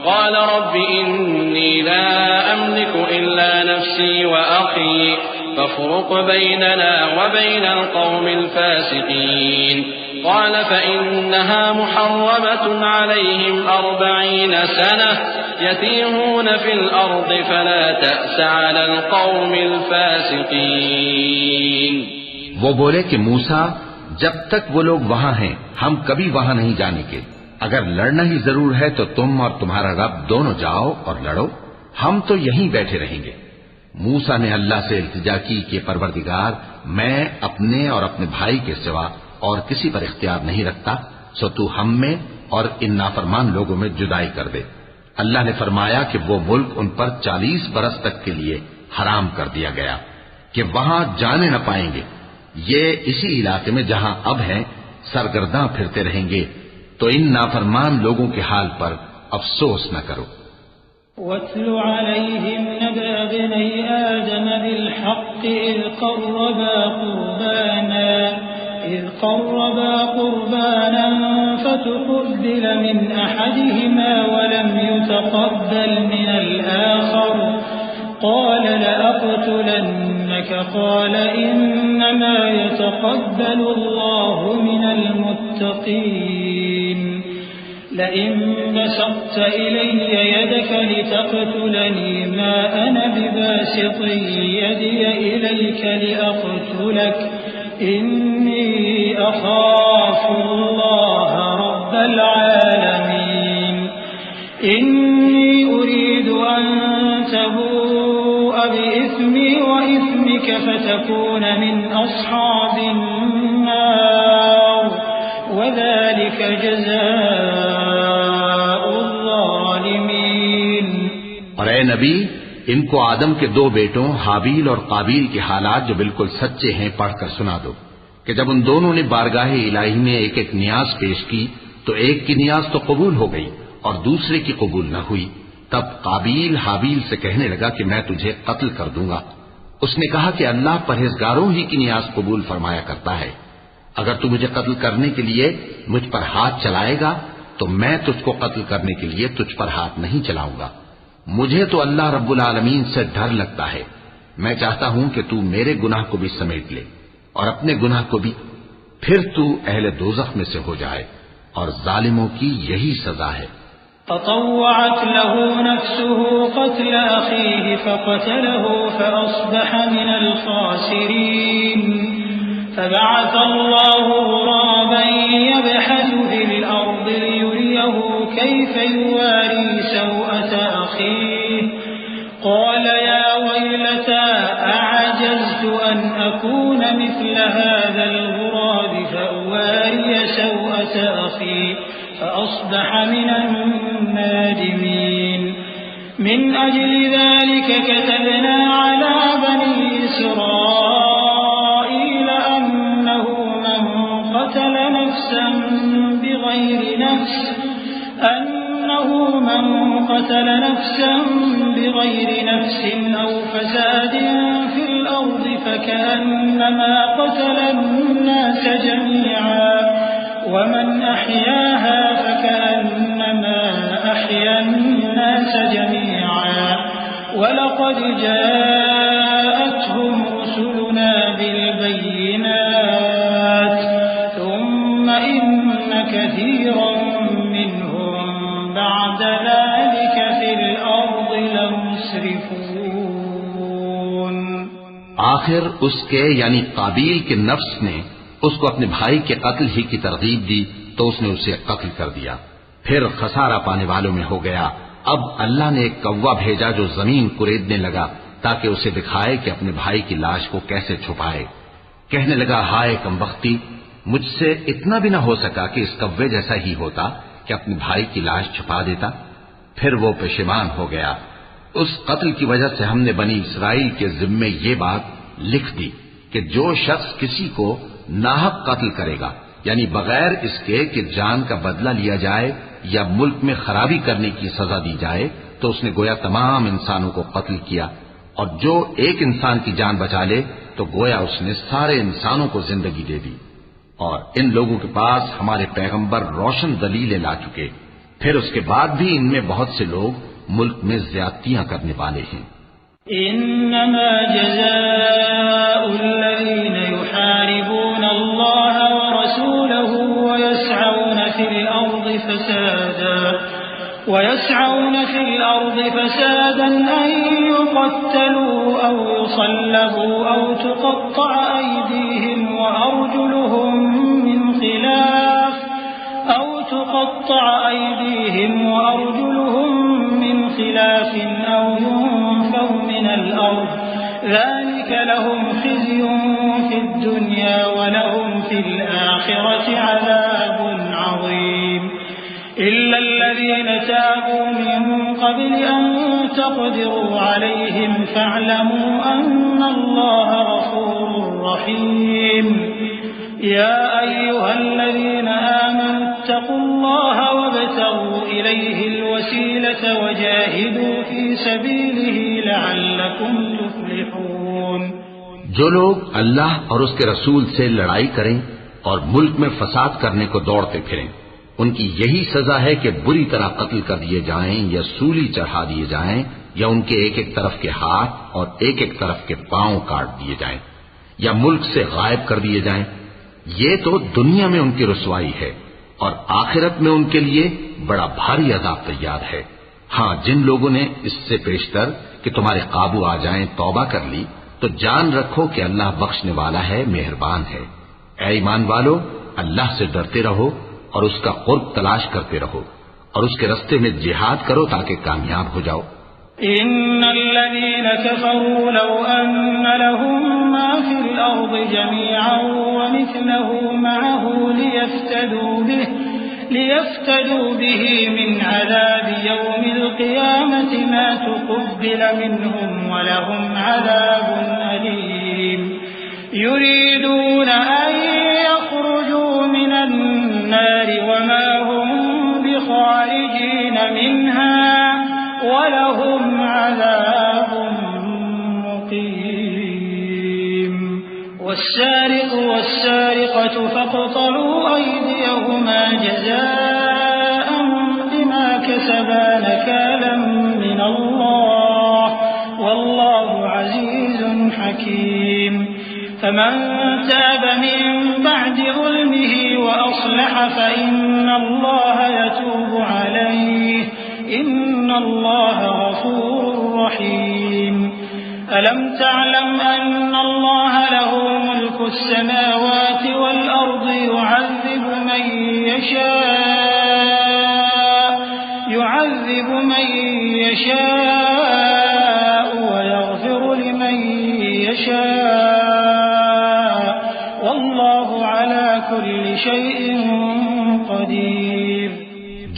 قال رب إني لا أملك إلا نفسي وأخي فافرق بيننا وبين القوم الفاسقين قال فإنها محرمة عليهم 40 سنة يتيهون في الأرض فلا تأس على القوم الفاسقين۔ وہ بولے کہ موسیٰ، جب تک وہ لوگ وہاں ہیں ہم کبھی وہاں نہیں جانے کے، اگر لڑنا ہی ضرور ہے تو تم اور تمہارا رب دونوں جاؤ اور لڑو، ہم تو یہیں بیٹھے رہیں گے۔ موسیٰ نے اللہ سے التجا کی کہ پروردگار، میں اپنے اور اپنے بھائی کے سوا اور کسی پر اختیار نہیں رکھتا، سو تو ہم میں اور ان نافرمان لوگوں میں جدائی کر دے۔ اللہ نے فرمایا کہ وہ ملک ان پر 40 برس تک کے لیے حرام کر دیا گیا کہ وہاں جانے نہ پائیں گے، یہ اسی علاقے میں جہاں اب ہیں سرگرداں پھرتے رہیں گے، تو ان نافرمان لوگوں کے حال پر افسوس نہ کرو۔ وَاتْلُ عَلَيْهِمْ نَبَأَ ابْنَيْ آدَمَ بِالْحَقِّ إِذْ قَرَّبَا قُرْبَانًا فَتُقُبِّلَ مِنْ أَحَدِهِمَا وَلَمْ يُتَقَبَّلْ مِنَ الْآخَرِ قَالَ لَأَقْتُلَنَّكَ قَالَ إِنَّمَا يَتَقَبَّلُ اللَّهُ مِنَ الْمُتَّقِينَ لئن بسطت إلي يدك لتقتلني ما أنا بباسط يدي إليك لأقتلك إني أخاف الله رب العالمين إني أريد أن تبوء بإثمي وإثمك فتكون من أصحاب النار وذلك جزاء الظالمين۔ اور اے نبی، ان کو آدم کے 2 بیٹوں حابیل اور قابیل کے حالات جو بالکل سچے ہیں پڑھ کر سنا دو کہ جب ان دونوں نے بارگاہ الہی میں ایک ایک نیاز پیش کی تو ایک کی نیاز تو قبول ہو گئی اور دوسرے کی قبول نہ ہوئی، تب قابیل حابیل سے کہنے لگا کہ میں تجھے قتل کر دوں گا۔ اس نے کہا کہ اللہ پرہیزگاروں ہی کی نیاز قبول فرمایا کرتا ہے، اگر تو مجھے قتل کرنے کے لیے مجھ پر ہاتھ چلائے گا تو میں تجھ کو قتل کرنے کے لیے تجھ پر ہاتھ نہیں چلاؤں گا۔ مجھے تو اللہ رب العالمین سے ڈر لگتا ہے، میں چاہتا ہوں کہ تو میرے گناہ کو بھی سمیٹ لے اور اپنے گناہ کو بھی، پھر تو اہل دوزخ میں سے ہو جائے، اور ظالموں کی یہی سزا ہے۔ فطوعت له نفسه قتل أخيه فقتله فأصبح من الخاسرين فبعث الله غرابا يبحث في الأرض ليريه كيف يواري سوءة أخيه قال يا ويلتى أعجزت أن أكون مثل هذا الغراب فأواري سوءة أخي فأصبح من النادمين من أجل ذلك كتبنا على بني إسرائيل أنه من قتل نفسا بغير نفس أو فساد في الأرض فكأنما قتل الناس جميعا ومن أحياها فكأنما أحيا الناس جميعا ولقد جاءتهم رسلنا بالبينات ثم إن كثيرا منهم بعد ذلك في الأرض لمسرفون۔ آخر اس کے یعنی قابیل کے نفس نے اس کو اپنے بھائی کے قتل ہی کی ترغیب دی تو اس نے اسے قتل کر دیا، پھر خسارہ پانے والوں میں ہو گیا اب اللہ نے ایک کوا بھیجا جو زمین کریدنے لگا تاکہ اسے دکھائے کہ اپنے بھائی کی لاش کو کیسے چھپائے. کہنے لگا ہائے کمبختی، مجھ سے اتنا بھی نہ ہو سکا کہ اس کوے جیسا ہی ہوتا کہ اپنے بھائی کی لاش چھپا دیتا. پھر وہ پشیمان ہو گیا. اس قتل کی وجہ سے ہم نے بنی اسرائیل کے ذمے یہ بات لکھ دی کہ جو شخص کسی کو ناحق قتل کرے گا، یعنی بغیر اس کے کہ جان کا بدلہ لیا جائے یا ملک میں خرابی کرنے کی سزا دی جائے، تو اس نے گویا تمام انسانوں کو قتل کیا. اور جو ایک انسان کی جان بچا لے تو گویا اس نے سارے انسانوں کو زندگی دے دی. اور ان لوگوں کے پاس ہمارے پیغمبر روشن دلیلیں لا چکے، پھر اس کے بعد بھی ان میں بہت سے لوگ ملک میں زیادتیاں کرنے والے ہیں. انما جزاء الذين يحاربون الله ورسوله ويسعون في الأرض فسادا أن يقتلوا أو يصلبوا أو تقطع أيديهم وأرجلهم من خلاف أو ينفوا من الأرض ذلك لهم خزي في الدنيا ولهم في الآخرة عذاب عظيم إلا الذين تابوا من قبل أن تقدروا عليهم فاعلموا أن الله غفور رحيم يا أيها الذين آمنوا اتقوا الله وابتغوا إليه الوسيلة وجاهدوا في سبيله لعلكم تفلحون. جو لوگ اللہ اور اس کے رسول سے لڑائی کریں اور ملک میں فساد کرنے کو دوڑتے پھریں، ان کی یہی سزا ہے کہ بری طرح قتل کر دیے جائیں یا سولی چڑھا دیے جائیں یا ان کے ایک ایک طرف کے ہاتھ اور ایک ایک طرف کے پاؤں کاٹ دیے جائیں یا ملک سے غائب کر دیے جائیں. یہ تو دنیا میں ان کی رسوائی ہے اور آخرت میں ان کے لیے بڑا بھاری عذاب تیار ہے. ہاں، جن لوگوں نے اس سے پیشتر کہ تمہارے قابو آ جائیں توبہ کر لی تو جان رکھو کہ اللہ بخشنے والا ہے، مہربان ہے. اے ایمان والو، اللہ سے ڈرتے رہو اور اس کا قرب تلاش کرتے رہو اور اس کے رستے میں جہاد کرو تاکہ کامیاب ہو جاؤ. ان الذين كفروا لو ان لهم ما في الارض جميعا ومثله معه ليفتدوا به من عذاب يوم القيامة ما تقبل منهم ولهم عذاب أليم. يريدون أن يخرجوا من النار وما هم بخارجين منها ولهم عذاب مقيم. والسارق والسارقة فاقطعوا أيديهما جزاء بما كسبا نكالا من الله والله عزيز حكيم. فمن تاب من بعد ظلمه وأصلح فإن الله يتوب عليه إن الله غفور رحيم. ألم تعلم أن الله له ملك السماوات والأرض يعذب من يشاء ويغفر لمن يشاء والله على كل شيء قدير.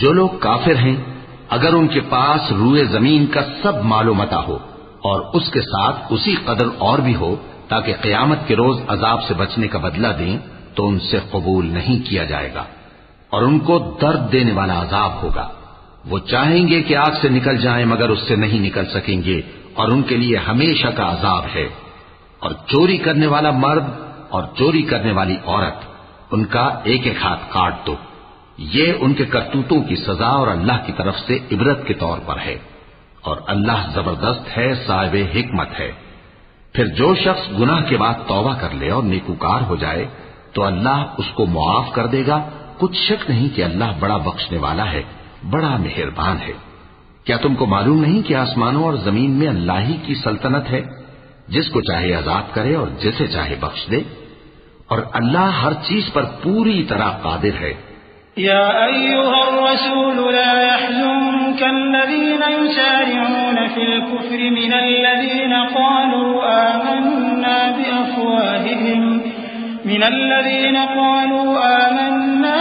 جو لوگ کافر ہیں اگر ان کے پاس روئے زمین کا سب مال و متاع ہو اور اس کے ساتھ اسی قدر اور بھی ہو تاکہ قیامت کے روز عذاب سے بچنے کا بدلہ دیں تو ان سے قبول نہیں کیا جائے گا اور ان کو درد دینے والا عذاب ہوگا. وہ چاہیں گے کہ آگ سے نکل جائیں مگر اس سے نہیں نکل سکیں گے اور ان کے لیے ہمیشہ کا عذاب ہے. اور چوری کرنے والا مرد اور چوری کرنے والی عورت ان کا ایک ایک ہاتھ کاٹ دو. یہ ان کے کرتوتوں کی سزا اور اللہ کی طرف سے عبرت کے طور پر ہے اور اللہ زبردست ہے، صاحب حکمت ہے. پھر جو شخص گناہ کے بعد توبہ کر لے اور نیکوکار ہو جائے تو اللہ اس کو معاف کر دے گا. کچھ شک نہیں کہ اللہ بڑا بخشنے والا ہے، بڑا مہربان ہے. کیا تم کو معلوم نہیں کہ آسمانوں اور زمین میں اللہ ہی کی سلطنت ہے، جس کو چاہے آزاد کرے اور جسے چاہے بخش دے، اور اللہ ہر چیز پر پوری طرح قادر ہے. يا أيها الرسول لا يحزنك الذين يسارعون في الكفر من الذين قالوا آمنا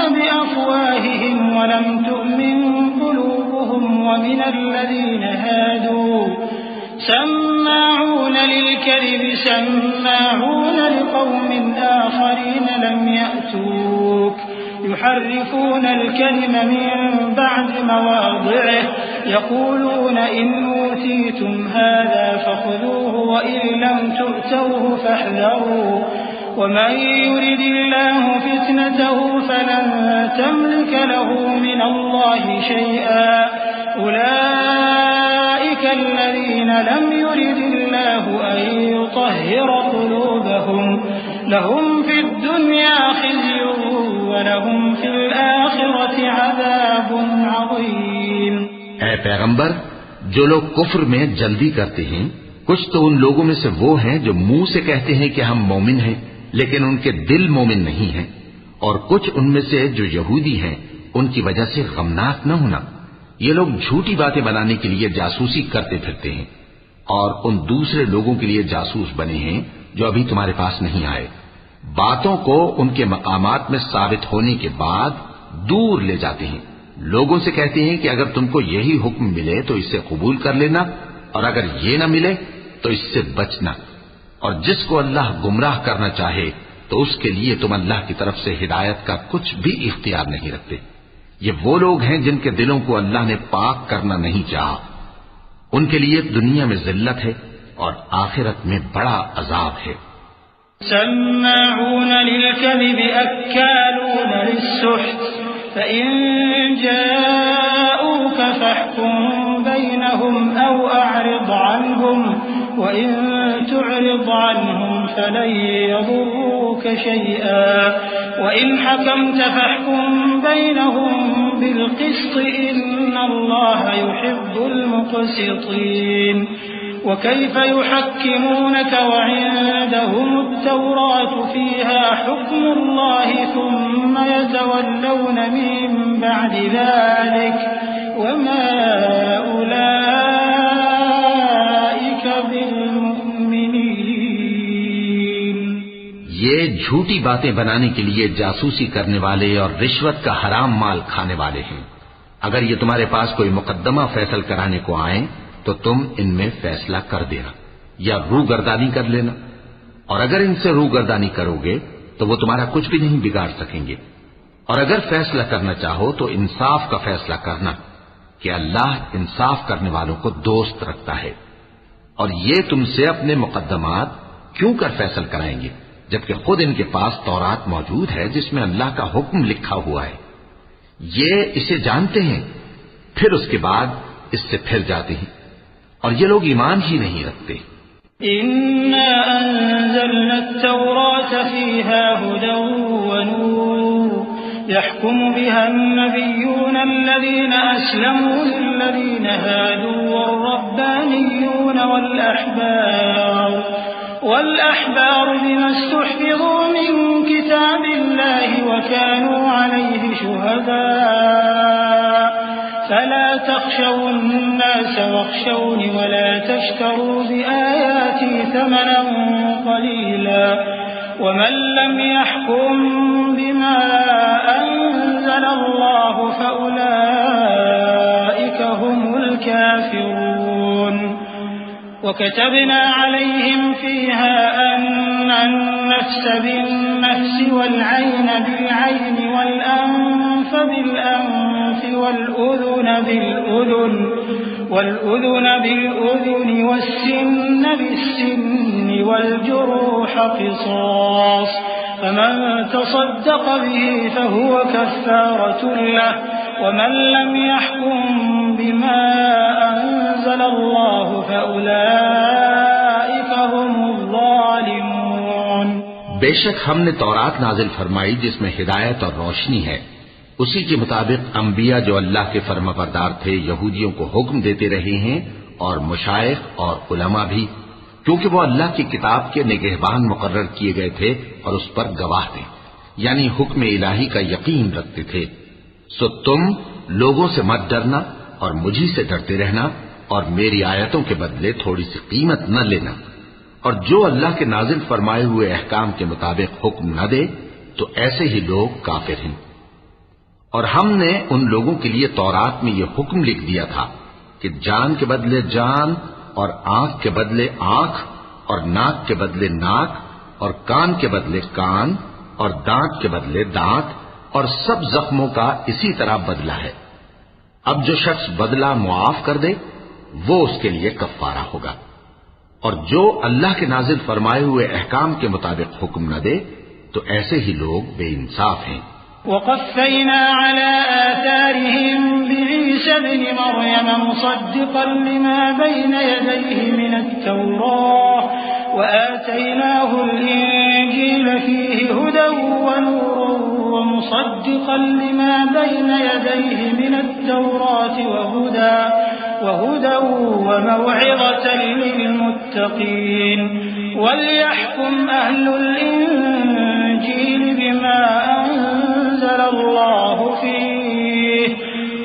بأفواههم ولم تؤمن قلوبهم ومن الذين هادوا سماعون للكذب سماعون لقوم آخرين لم يأتوك يحرفون الكلم من بعد مواضعه يقولون إن أوتيتم هذا فخذوه وإن لم تؤتوه فاحذروا ومن يرد الله فتنته فلن تملك له من الله شيئا أولئك الذين لم يرد الله أن يطهر قلوبهم لهم في الدنيا خزي ولهم في الآخرة عذاب عظيم. اے پیغمبر، جو لوگ کفر میں جلدی کرتے ہیں کچھ تو ان لوگوں میں سے وہ ہیں جو منہ سے کہتے ہیں کہ ہم مومن ہیں لیکن ان کے دل مومن نہیں ہیں، اور کچھ ان میں سے جو یہودی ہیں ان کی وجہ سے غمناک نہ ہونا. یہ لوگ جھوٹی باتیں بنانے کے لیے جاسوسی کرتے پھرتے ہیں اور ان دوسرے لوگوں کے لیے جاسوس بنے ہیں جو ابھی تمہارے پاس نہیں آئے. باتوں کو ان کے مقامات میں ثابت ہونے کے بعد دور لے جاتے ہیں. لوگوں سے کہتے ہیں کہ اگر تم کو یہی حکم ملے تو اسے قبول کر لینا اور اگر یہ نہ ملے تو اس سے بچنا، اور جس کو اللہ گمراہ کرنا چاہے تو اس کے لیے تم اللہ کی طرف سے ہدایت کا کچھ بھی اختیار نہیں رکھتے. یہ وہ لوگ ہیں جن کے دلوں کو اللہ نے پاک کرنا نہیں چاہا. ان کے لیے دنیا میں ذلت ہے اور آخرت میں بڑا عذاب ہے. سماعون للكذب أكالون للسحت فإن جاءوك فاحكم بينهم أو أعرض عنهم وإن تعرض عنهم فلن يضروك شيئا وإن حكمت فاحكم بينهم بالقسط إن الله يحب المقسطين. وكيف يحكمونك وعندهم التوراة فيها حكم الله ثم يتولون من بعد ذلك وما أولئك بالمؤمنين. یہ جھوٹی باتیں بنانے کے لیے جاسوسی کرنے والے اور رشوت کا حرام مال کھانے والے ہیں. اگر یہ تمہارے پاس کوئی مقدمہ فیصل کرانے کو آئیں تو تم ان میں فیصلہ کر دینا یا روگردانی کر لینا، اور اگر ان سے روگردانی کرو گے تو وہ تمہارا کچھ بھی نہیں بگاڑ سکیں گے. اور اگر فیصلہ کرنا چاہو تو انصاف کا فیصلہ کرنا کہ اللہ انصاف کرنے والوں کو دوست رکھتا ہے. اور یہ تم سے اپنے مقدمات کیوں کر فیصل کرائیں گے جبکہ خود ان کے پاس تورات موجود ہے جس میں اللہ کا حکم لکھا ہوا ہے. یہ اسے جانتے ہیں پھر اس کے بعد اس سے پھر جاتے ہیں اور یہ لوگ ایمان ہی نہیں رکھتے. إنا أنزلنا التوراة فيها هدى ونور يحكم بها النبيون الذين أسلموا للذين هادوا والربانيون والأحبار بما استحفظوا من كتاب الله وكانوا عليه شهداء فلا تخشوا الناس واخشوني ولا تشتروا بآياتي ثمنا قليلا ومن لم يحكم بما أنزل الله فأولئك هم الكافرون. وكتبنا عليهم فيها أن النفس بالنفس والعين بالعين والأنف بالأنف والأذن بالأذن والسن بالسن والجروح قصاص فمن تصدق به فهو كفارة له ومن لم يحكم بما أنزل الله فأولئك هم الظالمون. بے شک ہم نے تورات نازل فرمائی جس میں ہدایت اور روشنی ہے. اسی کے مطابق انبیاء جو اللہ کے فرمانبردار تھے یہودیوں کو حکم دیتے رہے ہیں اور مشائخ اور علماء بھی، کیونکہ وہ اللہ کی کتاب کے نگہبان مقرر کیے گئے تھے اور اس پر گواہ تھے، یعنی حکم الہی کا یقین رکھتے تھے. سو تم لوگوں سے مت ڈرنا اور مجھی سے ڈرتے رہنا اور میری آیتوں کے بدلے تھوڑی سی قیمت نہ لینا، اور جو اللہ کے نازل فرمائے ہوئے احکام کے مطابق حکم نہ دے تو ایسے ہی لوگ کافر ہیں۔ اور ہم نے ان لوگوں کے لیے تورات میں یہ حکم لکھ دیا تھا کہ جان کے بدلے جان، اور آنکھ کے بدلے آنکھ، اور ناک کے بدلے ناک، اور کان کے بدلے کان، اور دانت کے بدلے دانت، اور سب زخموں کا اسی طرح بدلہ ہے۔ اب جو شخص بدلہ معاف کر دے وہ اس کے لیے کفارہ ہوگا، اور جو اللہ کے نازل فرمائے ہوئے احکام کے مطابق حکم نہ دے تو ایسے ہی لوگ بے انصاف ہیں۔ وقفينا على آثارهم بعيسى ابن مريم مصدقا لما بين يديه من التوراة وآتيناه الإنجيل فيه هدى ونور ومصدقا لما بين يديه من التوراة وهدى وموعظة للمتقين وليحكم أهل الإنجيل بما أنزل الله فيه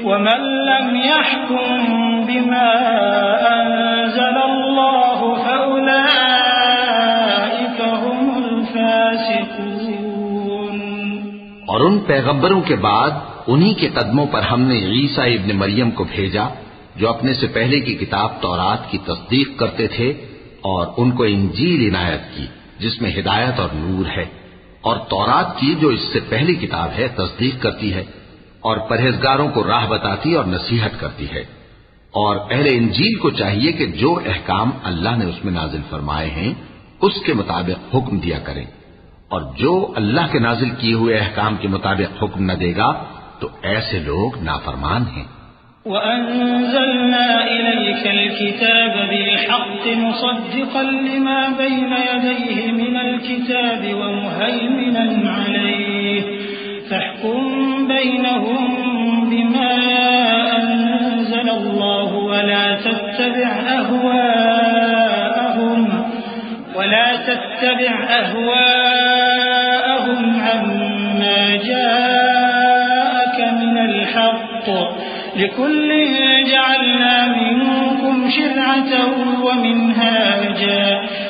ومن لم يحكم بما أنزل الله فأولئك هم الفاسقون۔ اور ان پیغمبروں کے بعد انہی کے قدموں پر ہم نے عیسیٰ ابن مریم کو بھیجا جو اپنے سے پہلے کی کتاب تورات کی تصدیق کرتے تھے، اور ان کو انجیل عنایت کی جس میں ہدایت اور نور ہے، اور تورات کی جو اس سے پہلی کتاب ہے تصدیق کرتی ہے اور پرہیزگاروں کو راہ بتاتی اور نصیحت کرتی ہے۔ اور اہل انجیل کو چاہیے کہ جو احکام اللہ نے اس میں نازل فرمائے ہیں اس کے مطابق حکم دیا کریں، اور جو اللہ کے نازل کیے ہوئے احکام کے مطابق حکم نہ دے گا تو ایسے لوگ نافرمان ہیں۔ وَأَنزَلْنَا إِلَيْكَ الْكِتَابَ بِالْحَقِّ مُصَدِّقًا لِمَا بَيْنَ يَدَيْهِ مِنَ الْكِتَابِ وَمُهَيْمِنًا عَلَيْهِ فَاحْكُم بَيْنَهُم بِمَا أَنزَلَ اللَّهُ وَلَا تَتَّبِعْ أَهْوَاءَهُمْ عَمَّا جَاءَكَ مِنَ الْحَقِّ لِكُلٍّ جَعَلْنَا مِنكُمْ شِرْعَةً وَمِنْهَاجًا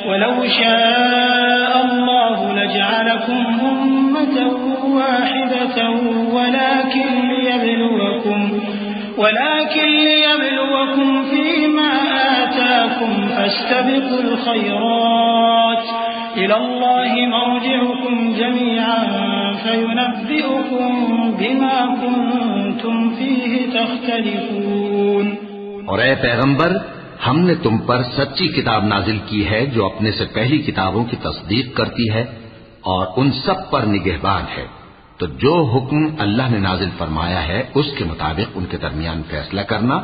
وَلَوْ شَاءَ اللَّهُ لَجَعَلَكُمْ أُمَّةً وَاحِدَةً ولكن ليبلوكم فيما آتاكم فاستبقوا الخيرات إلى الله مرجعكم جميعا فينبئكم بما كنتم فيه تختلفون۔ اور اے پیغمبر، ہم نے تم پر سچی کتاب نازل کی ہے جو اپنے سے پہلی کتابوں کی تصدیق کرتی ہے اور ان سب پر نگہبان ہے، تو جو حکم اللہ نے نازل فرمایا ہے اس کے مطابق ان کے درمیان فیصلہ کرنا،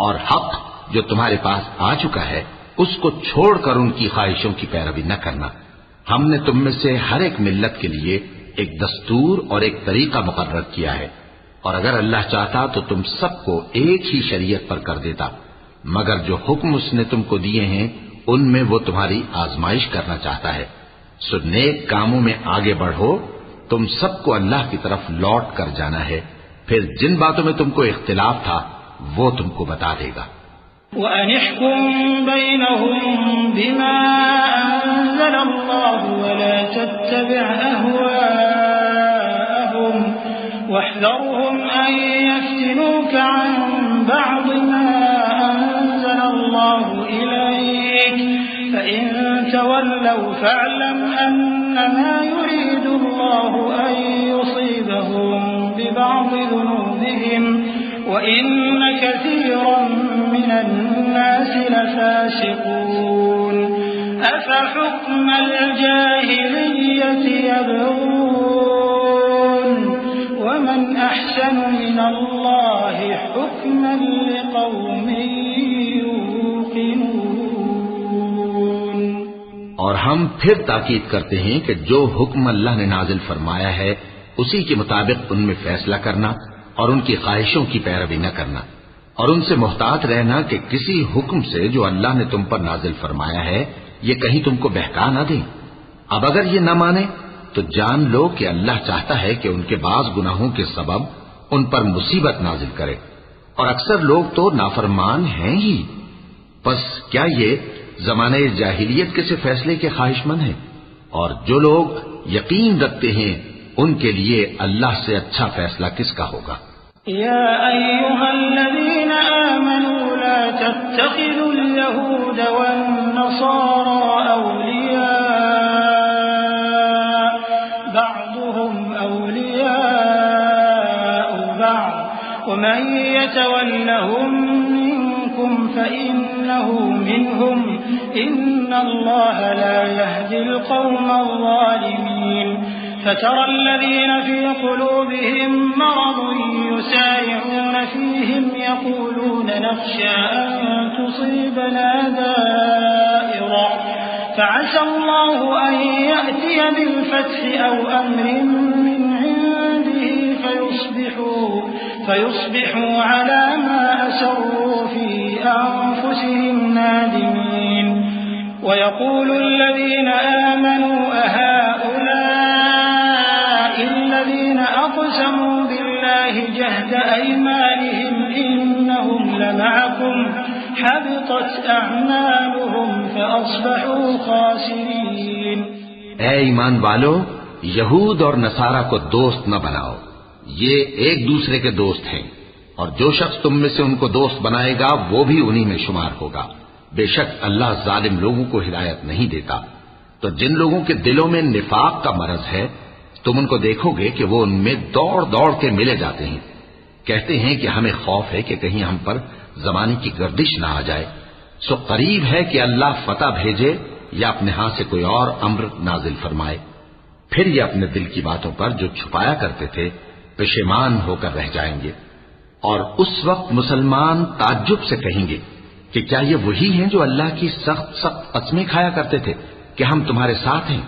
اور حق جو تمہارے پاس آ چکا ہے اس کو چھوڑ کر ان کی خواہشوں کی پیروی نہ کرنا۔ ہم نے تم میں سے ہر ایک ملت کے لیے ایک دستور اور ایک طریقہ مقرر کیا ہے، اور اگر اللہ چاہتا تو تم سب کو ایک ہی شریعت پر کر دیتا، مگر جو حکم اس نے تم کو دیے ہیں ان میں وہ تمہاری آزمائش کرنا چاہتا ہے۔ سو نیک کاموں میں آگے بڑھو، تم سب کو اللہ کی طرف لوٹ کر جانا ہے، پھر جن باتوں میں تم کو اختلاف تھا وہ تم کو بتا دے گا۔ وَأَنِ احْكُم بَيْنَهُم بِمَا أَنزَلَ اللَّهُ وَلَا تَتَّبِعْ أَهْوَاءَهُمْ وَاحْذَرْهُمْ أَن يَفْتِنُوكَ عَن بَعْضِ مَا أَنزَلَ اللَّهُ إِلَيْكَ فَإِن تَوَلَّوْا فَاعْلَمْ أَنَّمَا يُرِيدُ اللَّهُ أَن يُصِيبَهُم بِبَعْضِ ذُنُوبِهِمْ وَإِنَّ كَثِيرًا مِّنَ النَّاسِ لَفَاسِقُونَ أَفَحُكْمَ الْجَاهِلِيَّةِ يَبْغُونَ وَمَنْ أَحْسَنُ مِنَ اللَّهِ حُكْمًا لِقَوْمٍ يُوقِنُونَ۔ اور ہم پھر تاکید کرتے ہیں کہ جو حکم اللہ نے نازل فرمایا ہے اسی کے مطابق ان میں فیصلہ کرنا اور ان کی خواہشوں کی پیروی نہ کرنا، اور ان سے محتاط رہنا کہ کسی حکم سے جو اللہ نے تم پر نازل فرمایا ہے یہ کہیں تم کو بہکا نہ دیں۔ اب اگر یہ نہ مانے تو جان لو کہ اللہ چاہتا ہے کہ ان کے بعض گناہوں کے سبب ان پر مصیبت نازل کرے، اور اکثر لوگ تو نافرمان ہیں ہی۔ پس کیا یہ زمانہ جاہلیت کے سے فیصلے کے خواہش مند ہیں؟ اور جو لوگ یقین رکھتے ہیں ان کے لیے اللہ سے اچھا فیصلہ کس کا ہوگا؟ يا أيها الذين آمنوا لا تتخذوا اليهود والنصارى أولياء بعضهم أولياء بعض ومن يتولهم منكم فإنه منهم إن الله لا يهدي القوم الظالمين فترى الذين في قلوبهم مرض يسارعون فيهم يقولون نخشى أن تصيبنا دائرة فعسى الله أن يأتي بالفتح أو أمر من عنده فيصبحوا على ما أسروا في أنفسهم نادمين ويقول الذين آمنوا أهؤلاء الذين أقسموا بالله جهد أيمانهم إنهم لمعكم حبطت أعمالهم فأصبحوا خاسرين۔ اے ایمان والو، یہود اور نصارہ کو دوست نہ بناؤ، یہ ایک دوسرے کے دوست ہیں، اور جو شخص تم میں سے ان کو دوست بنائے گا وہ بھی انہی میں شمار ہوگا۔ بے شک اللہ ظالم لوگوں کو ہدایت نہیں دیتا۔ تو جن لوگوں کے دلوں میں نفاق کا مرض ہے تم ان کو دیکھو گے کہ وہ ان میں دوڑ دوڑ کے ملے جاتے ہیں، کہتے ہیں کہ ہمیں خوف ہے کہ کہیں ہم پر زمانے کی گردش نہ آ جائے، سو قریب ہے کہ اللہ فتح بھیجے یا اپنے ہاں سے کوئی اور امر نازل فرمائے، پھر یہ اپنے دل کی باتوں پر جو چھپایا کرتے تھے پشیمان ہو کر رہ جائیں گے۔ اور اس وقت مسلمان تعجب سے کہیں گے کہ کیا یہ وہی ہیں جو اللہ کی سخت سخت قسمیں کھایا کرتے تھے کہ ہم تمہارے ساتھ ہیں؟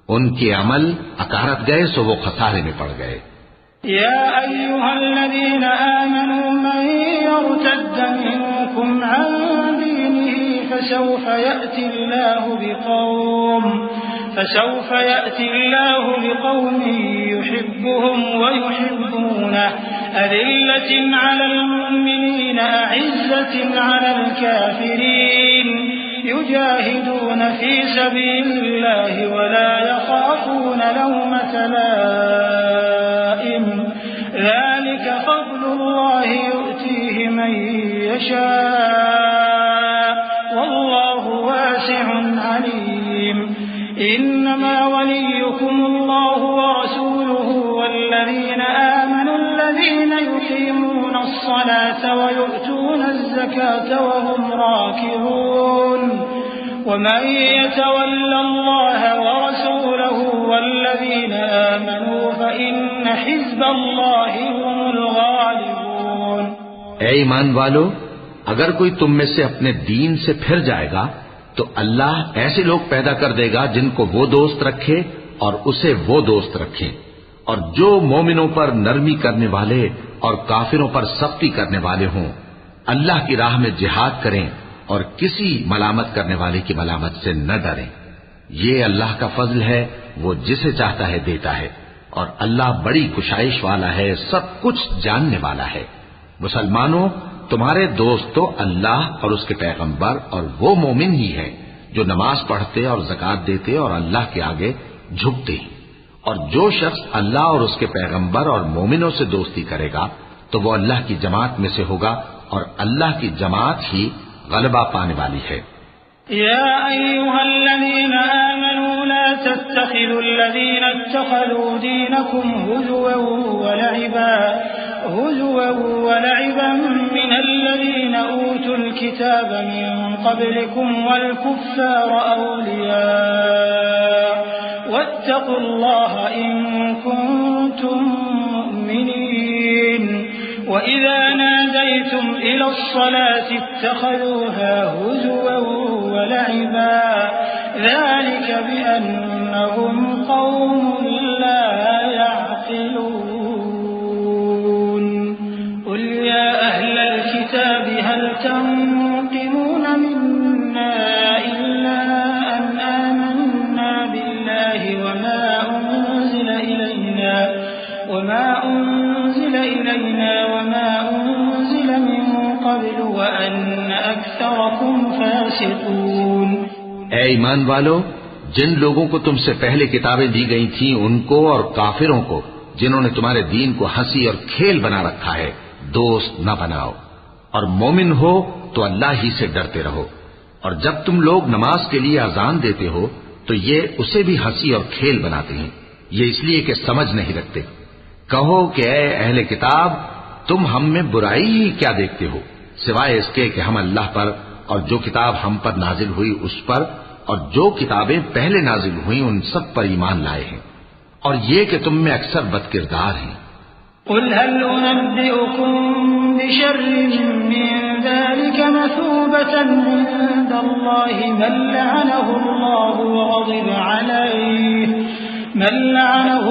ان کے عمل اکارت گئے سو وہ خسارے میں پڑ گئے۔ يا أيها الذين آمنوا من يرتد منكم عن دينه فسوف يأتي الله بقوم يحبهم ويحبونه أذلة على المؤمنين أعزة على الكافرين يجاهدون في سبيل الله ولا يخافون لومة لائم ذلك فضل الله يؤتيه من يشاء والله واسع عليم إنما وليكم الله ورسوله والذين آمنوا الذين يقيمون الصلاة ويؤتون الزكاة وهم راكعون ومن يتول الله ورسوله والذين آمنوا فإن حزب الله هم الغالبون۔ اے ایمان والو، اگر کوئی تم میں سے اپنے دین سے پھر جائے گا تو اللہ ایسے لوگ پیدا کر دے گا جن کو وہ دوست رکھے اور اسے وہ دوست رکھیں، اور جو مومنوں پر نرمی کرنے والے اور کافروں پر سختی کرنے والے ہوں، اللہ کی راہ میں جہاد کریں اور کسی ملامت کرنے والے کی ملامت سے نہ ڈریں۔ یہ اللہ کا فضل ہے، وہ جسے چاہتا ہے دیتا ہے، اور اللہ بڑی کشائش والا ہے، سب کچھ جاننے والا ہے۔ مسلمانوں، تمہارے دوست تو اللہ اور اس کے پیغمبر اور وہ مومن ہی ہیں جو نماز پڑھتے اور زکوٰۃ دیتے اور اللہ کے آگے جھکتے ہیں، اور جو شخص اللہ اور اس کے پیغمبر اور مومنوں سے دوستی کرے گا تو وہ اللہ کی جماعت میں سے ہوگا، اور اللہ کی جماعت ہی غلبہ پانے والی ہے۔ يا أيها الذين آمنوا لا تتخذوا الذين اتخذوا دينكم هزوا ولعبا من الذين أوتوا الكتاب من قبلكم والكفار أولياء واتقوا الله إن كنتم مؤمنين وإذا ناديتم إلى الصلاة اتخذوها هزوا ولعبا ذلك بأنهم قوم لا يعقلون قل يا أهل الكتاب هل تنقمون منا إلا أن آمنا بالله وما أنزل أنزل إلينا وما أنزل من قبل وأن أكثركم فاسقون. اے ایمان والو، جن لوگوں کو تم سے پہلے کتابیں دی گئی تھیں ان کو اور کافروں کو جنہوں نے تمہارے دین کو ہنسی اور کھیل بنا رکھا ہے دوست نہ بناؤ، اور مومن ہو تو اللہ ہی سے ڈرتے رہو، اور جب تم لوگ نماز کے لیے اذان دیتے ہو تو یہ اسے بھی ہنسی اور کھیل بناتے ہیں، یہ اس لیے کہ سمجھ نہیں رکھتے. کہو کہ اے اہل کتاب، تم ہم میں برائی ہی کیا دیکھتے ہو سوائے اس کے کہ ہم اللہ پر اور جو کتاب ہم پر نازل ہوئی اس پر اور جو کتابیں پہلے نازل ہوئیں ان سب پر ایمان لائے ہیں، اور یہ کہ تم میں اکثر بد کردار ہیں. قل هل أنبئكم بشر من ذلك مثوبة عند الله من لعنه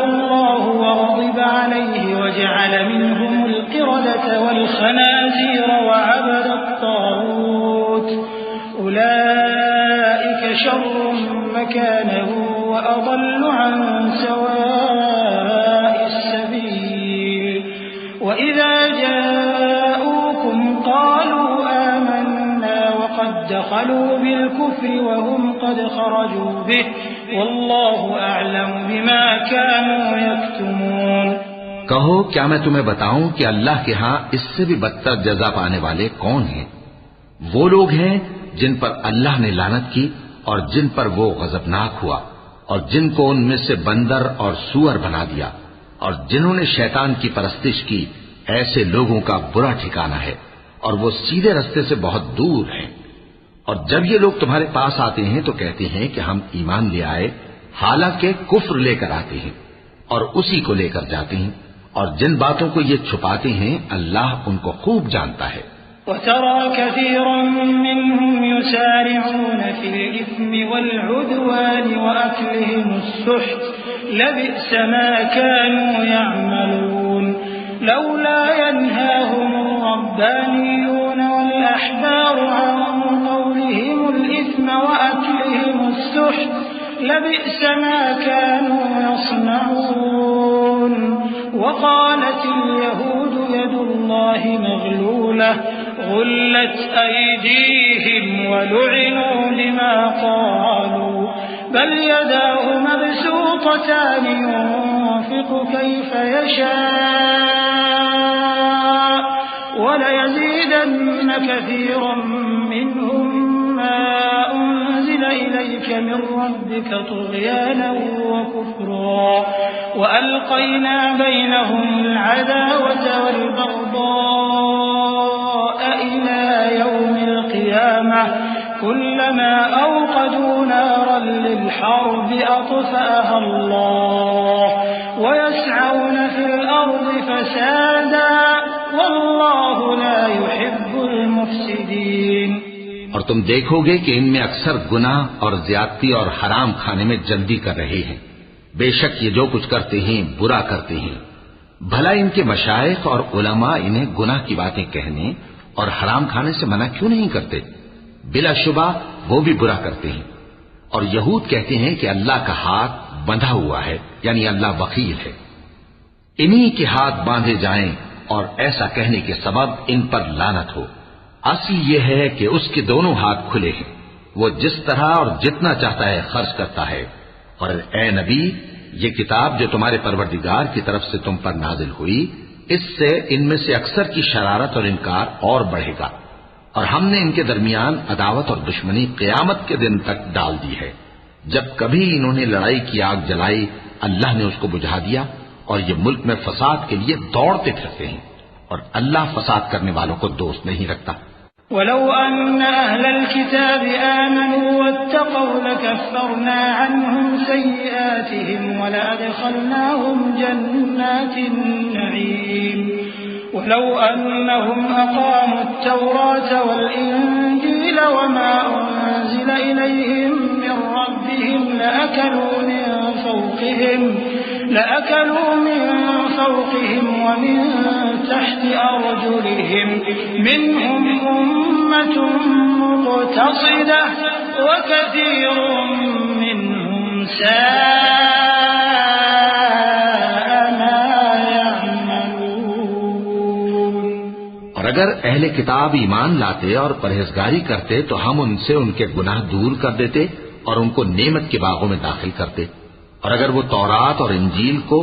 الله وغضب عليه وجعل منهم القردة والخنازير وعبد الطاغوت أولئك شر مكانا وأضل عن سواء السبيل. وإذا جاءوكم قالوا آمنا وقد دخلوا بالكفر وهم قد خرجوا به والله أعلم بما كانوا يكتمون. کہو کیا میں تمہیں بتاؤں کہ اللہ کے ہاں اس سے بھی بدتر جزا پانے والے کون ہیں؟ وہ لوگ ہیں جن پر اللہ نے لعنت کی اور جن پر وہ غضبناک ہوا، اور جن کو ان میں سے بندر اور سور بنا دیا، اور جنہوں نے شیطان کی پرستش کی، ایسے لوگوں کا برا ٹھکانہ ہے اور وہ سیدھے رستے سے بہت دور ہیں. اور جب یہ لوگ تمہارے پاس آتے ہیں تو کہتے ہیں کہ ہم ایمان لے آئے، حالانکہ کفر لے کر آتے ہیں اور اسی کو لے کر جاتے ہیں، اور جن باتوں کو یہ چھپاتے ہیں اللہ ان کو خوب جانتا ہے. وترى كثيرا منهم يسارعون في الإثم والعدوان وأكلهم السحت لبئس ما كانوا يعملون. لولا ينهاهم الربانيون والأحبار عن قولهم الإثم وأكلهم السحت لبئس ما كانوا يصنعون. وقالت اليهود يد الله مغلولة غلت أيديهم ولعنوا بما قالوا بل يداه مبسوطتان ينفق كيف يشاء وليزيدن كثيرا منهم ما أنزل إليك من ربك طغيانا وكفرا وألقينا بينهم العداوة والبغضاء إلى يوم القيامة كلما أوقدوا نارا للحرب أطفأها الله ويسعون في الأرض فسادا والله لا يحب المفسدين. اور تم دیکھو گے کہ ان میں اکثر گناہ اور زیادتی اور حرام کھانے میں جلدی کر رہے ہیں. بے شک یہ جو کچھ کرتے ہیں برا کرتے ہیں. بھلا ان کے مشائخ اور علماء انہیں گناہ کی باتیں کہنے اور حرام کھانے سے منع کیوں نہیں کرتے؟ بلا شبہ وہ بھی برا کرتے ہیں. اور یہود کہتے ہیں کہ اللہ کا ہاتھ بندھا ہوا ہے، یعنی اللہ وکیل ہے. انہی کے ہاتھ باندھے جائیں اور ایسا کہنے کے سبب ان پر لعنت ہو. اصل یہ ہے کہ اس کے دونوں ہاتھ کھلے ہیں، وہ جس طرح اور جتنا چاہتا ہے خرچ کرتا ہے. اور اے نبی، یہ کتاب جو تمہارے پروردگار کی طرف سے تم پر نازل ہوئی، اس سے ان میں سے اکثر کی شرارت اور انکار اور بڑھے گا، اور ہم نے ان کے درمیان عداوت اور دشمنی قیامت کے دن تک ڈال دی ہے. جب کبھی انہوں نے لڑائی کی آگ جلائی اللہ نے اس کو بجھا دیا، اور یہ ملک میں فساد کے لیے دوڑتے پھرتے ہیں، اور اللہ فساد کرنے والوں کو دوست نہیں رکھتا. ولو أن أهل الكتاب آمنوا واتقوا لكفرنا عنهم سيئاتهم ولأدخلناهم جنات النعيم. ولو أنهم أقاموا التوراة والإنجيل وما أنزل إليهم من ربهم لأكلوا من فوقهم ومن تحت أرجلهم منهم أمة مقتصدة وكثير منهم ساء ما يعملون. اگر اہل کتاب ایمان لاتے اور پرہیزگاری کرتے تو ہم ان سے ان کے گناہ دور کر دیتے اور ان کو نعمت کے باغوں میں داخل کرتے، اور اگر وہ تورات اور انجیل کو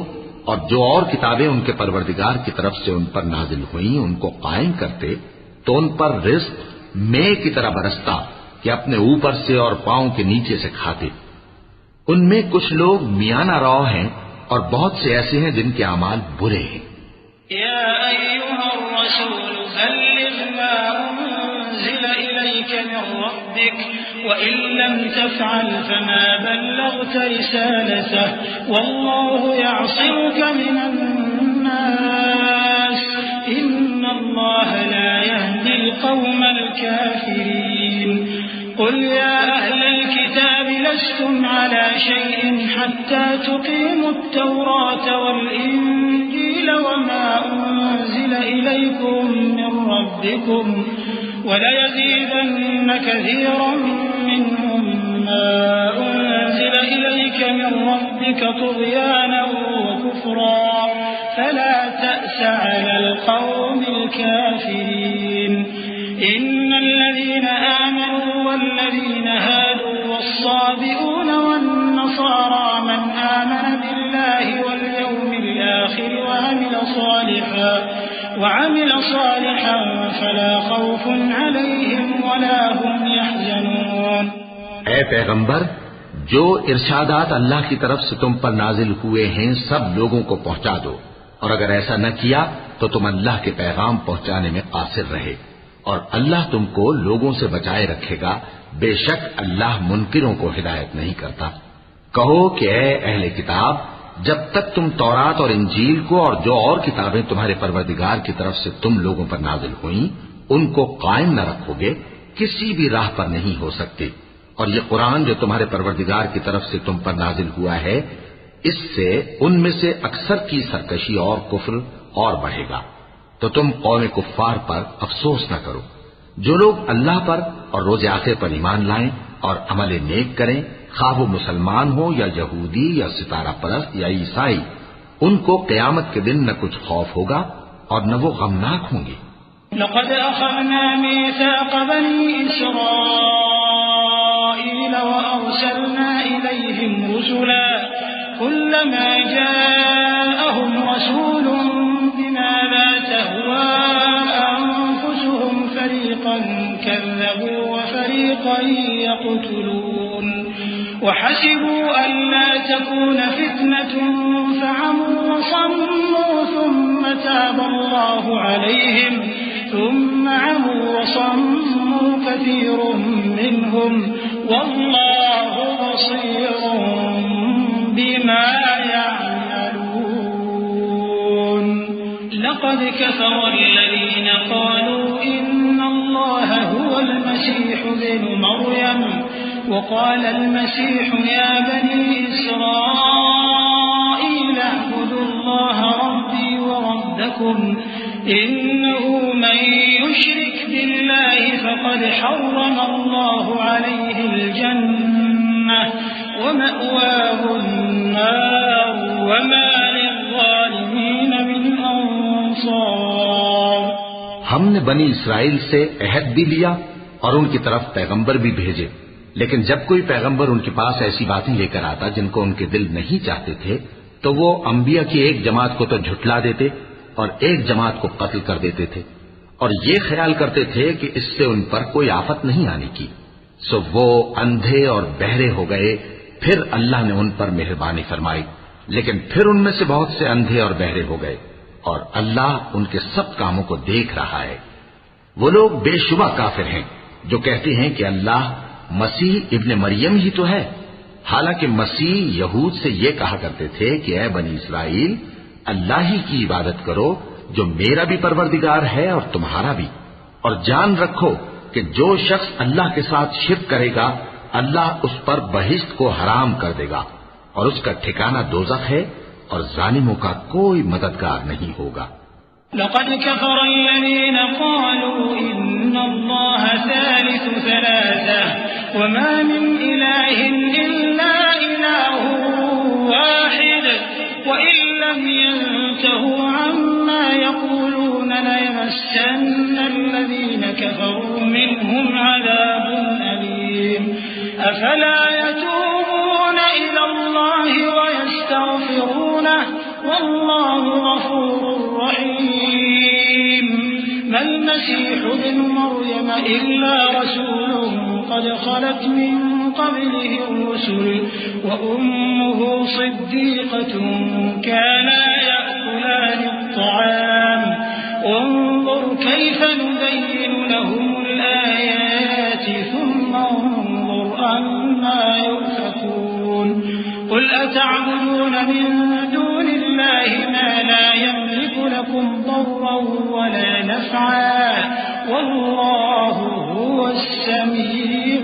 اور جو اور کتابیں ان کے پروردگار کی طرف سے ان پر نازل ہوئیں ان کو قائم کرتے تو ان پر رزق مے کی طرح برستا کہ اپنے اوپر سے اور پاؤں کے نیچے سے کھاتے۔ ان میں کچھ لوگ میانہ رو ہیں اور بہت سے ایسے ہیں جن کے اعمال برے ہیں۔ يا أيها الرسول بلغ ما أنزل إليك من ربك وإن لم تفعل فما بلغت رسالته والله يعصمك من الناس إن الله لا يهدي القوم الكافرين قل يا أهل الكتاب لستم على شيء حتى تقيموا التوراة والإنجيل وما أنزل إليكم من ربكم وليزيدن كثيرا منهم ما أنزل إليك من ربك طغيانا وكفرا فلا تأس على القوم الكافرين إن الذين آمنوا والذين هادوا والصابئون والنصارى من آمن بالله واليوم الآخر وعمل صالحا فلا خوف عليهم ولا هم يحزنون۔ اے پیغمبر، جو ارشادات اللہ کی طرف سے تم پر نازل ہوئے ہیں سب لوگوں کو پہنچا دو، اور اگر ایسا نہ کیا تو تم اللہ کے پیغام پہنچانے میں قاصر رہے، اور اللہ تم کو لوگوں سے بچائے رکھے گا، بے شک اللہ منکروں کو ہدایت نہیں کرتا۔ کہو کہ اے اہل کتاب، جب تک تم تورات اور انجیل کو اور جو اور کتابیں تمہارے پروردگار کی طرف سے تم لوگوں پر نازل ہوئیں ان کو قائم نہ رکھو گے کسی بھی راہ پر نہیں ہو سکتے، اور یہ قرآن جو تمہارے پروردگار کی طرف سے تم پر نازل ہوا ہے اس سے ان میں سے اکثر کی سرکشی اور کفر اور بڑھے گا، تو تم قوم کفار پر افسوس نہ کرو۔ جو لوگ اللہ پر اور روز آخر پر ایمان لائیں اور عمل نیک کریں، خواہ وہ مسلمان ہو یا یہودی یا ستارہ پرست یا عیسائی، ان کو قیامت کے دن نہ کچھ خوف ہوگا اور نہ وہ غمناک ہوں گے۔ لقد أخذنا ميثاق بني إسرائيل وأرسلنا إليهم رسلا كلما جاءهم رسول بما لا تهوى أنفسهم فريقا كذبوا وفريقا يقتلون وحسبوا ألا تكون فتنة فعموا وصموا ثم تاب الله عليهم ثم عموا وصموا كثير منهم والله بصير بما يعملون لقد كفر الذين قالوا إن الله هو المسيح ابن مريم وقال المسيح يا بني إسرائيل اعبدوا الله ربي وربكم إنه من يشرك بالله فقد حرم الله عليه الجنة ومأواه النار وما للظالمين من أنصار۔ ہم نے بنی اسرائیل سے عہد بھی لیا اور ان کی طرف پیغمبر بھی بھیجے، لیکن جب کوئی پیغمبر ان کے پاس ایسی باتیں لے کر آتا جن کو ان کے دل نہیں چاہتے تھے تو وہ انبیاء کی ایک جماعت کو تو جھٹلا دیتے اور ایک جماعت کو قتل کر دیتے تھے، اور یہ خیال کرتے تھے کہ اس سے ان پر کوئی آفت نہیں آنے کی، سو وہ اندھے اور بہرے ہو گئے۔ پھر اللہ نے ان پر مہربانی فرمائی، لیکن پھر ان میں سے بہت سے اندھے اور بہرے ہو گئے، اور اللہ ان کے سب کاموں کو دیکھ رہا ہے۔ وہ لوگ بے شبہ کافر ہیں جو کہتے ہیں کہ اللہ مسیح ابن مریم ہی تو ہے، حالانکہ مسیح یہود سے یہ کہا کرتے تھے کہ اے بنی اسرائیل، اللہ ہی کی عبادت کرو جو میرا بھی پروردگار ہے اور تمہارا بھی، اور جان رکھو کہ جو شخص اللہ کے ساتھ شرک کرے گا اللہ اس پر بہشت کو حرام کر دے گا، اور اس کا ٹھکانہ دوزخ ہے، اور ظالموں کا کوئی مددگار نہیں ہوگا۔ لقد كفر الذين قالوا إن الله ثالث ثلاثة وما من إله إلا إله واحد وإن لم ينتهوا عما يقولون ليمسن كفروا منهم عذاب أليم أفلا يتوبون إلى الله ويستغفرونه والله غفور رحيم ما المسيح ابن مريم إلا رسول قد خلت من قبله الرسل وأمه صديقة كانا يأكلان الطعام وانظر كيف نبين لهم الآيات ثم انظر أنا يؤفكون قل أتعبدون من دون الله ما لا يملك لكم ضرا ولا نفعا والله هو السميع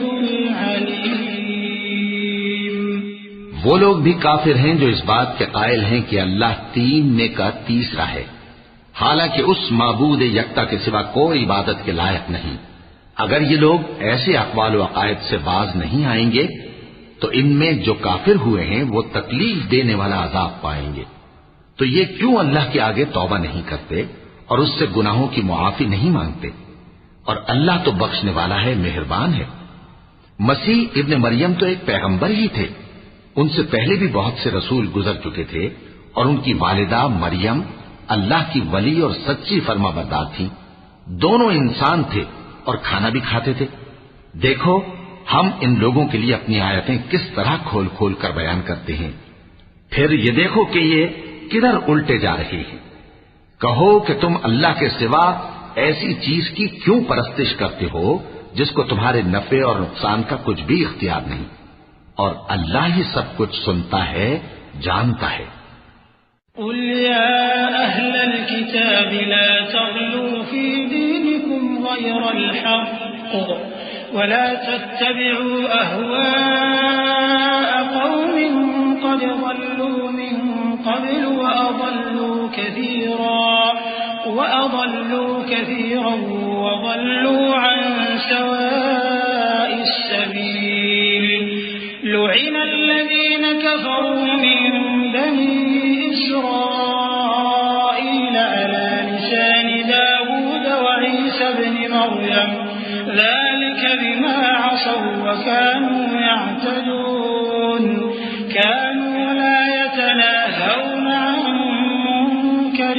العليم. وہ لوگ بھی کافر ہیں جو اس بات کے قائل ہیں کہ اللہ تین میں کا تیسرا ہے، حالانکہ اس معبود یکتا کے سوا کوئی عبادت کے لائق نہیں. اگر یہ لوگ ایسے اقوال و عقائد سے باز نہیں آئیں گے تو ان میں جو کافر ہوئے ہیں وہ تکلیف دینے والا عذاب پائیں گے. تو یہ کیوں اللہ کے آگے توبہ نہیں کرتے اور اس سے گناہوں کی معافی نہیں مانگتے؟ اور اللہ تو بخشنے والا ہے، مہربان ہے. مسیح ابن مریم تو ایک پیغمبر ہی تھے، ان سے پہلے بھی بہت سے رسول گزر چکے تھے، اور ان کی والدہ مریم اللہ کی ولی اور سچی فرما بردار تھیں. دونوں انسان تھے اور کھانا بھی کھاتے تھے. دیکھو ہم ان لوگوں کے لیے اپنی آیتیں کس طرح کھول کھول کر بیان کرتے ہیں. پھر یہ دیکھو کہ یہ کدھر الٹے جا رہے ہیں. کہو کہ تم اللہ کے سوا ایسی چیز کی کیوں پرستش کرتے ہو جس کو تمہارے نفع اور نقصان کا کچھ بھی اختیار نہیں، اور اللہ ہی سب کچھ سنتا ہے، جانتا ہے. قل يا أهل الكتاب لا تغلوا في دينكم غير الحق ولا تتبعوا أهواء قوم قد ضلوا من قبل وأضلوا كثيرا وضلوا عن سواء السبيل لعن الذين كفروا من بني إسرائيل على لسان داود وعيسى بن مريم ذلك بما عصوا وكانوا يعتدون كانوا لا يتناهون عن منكر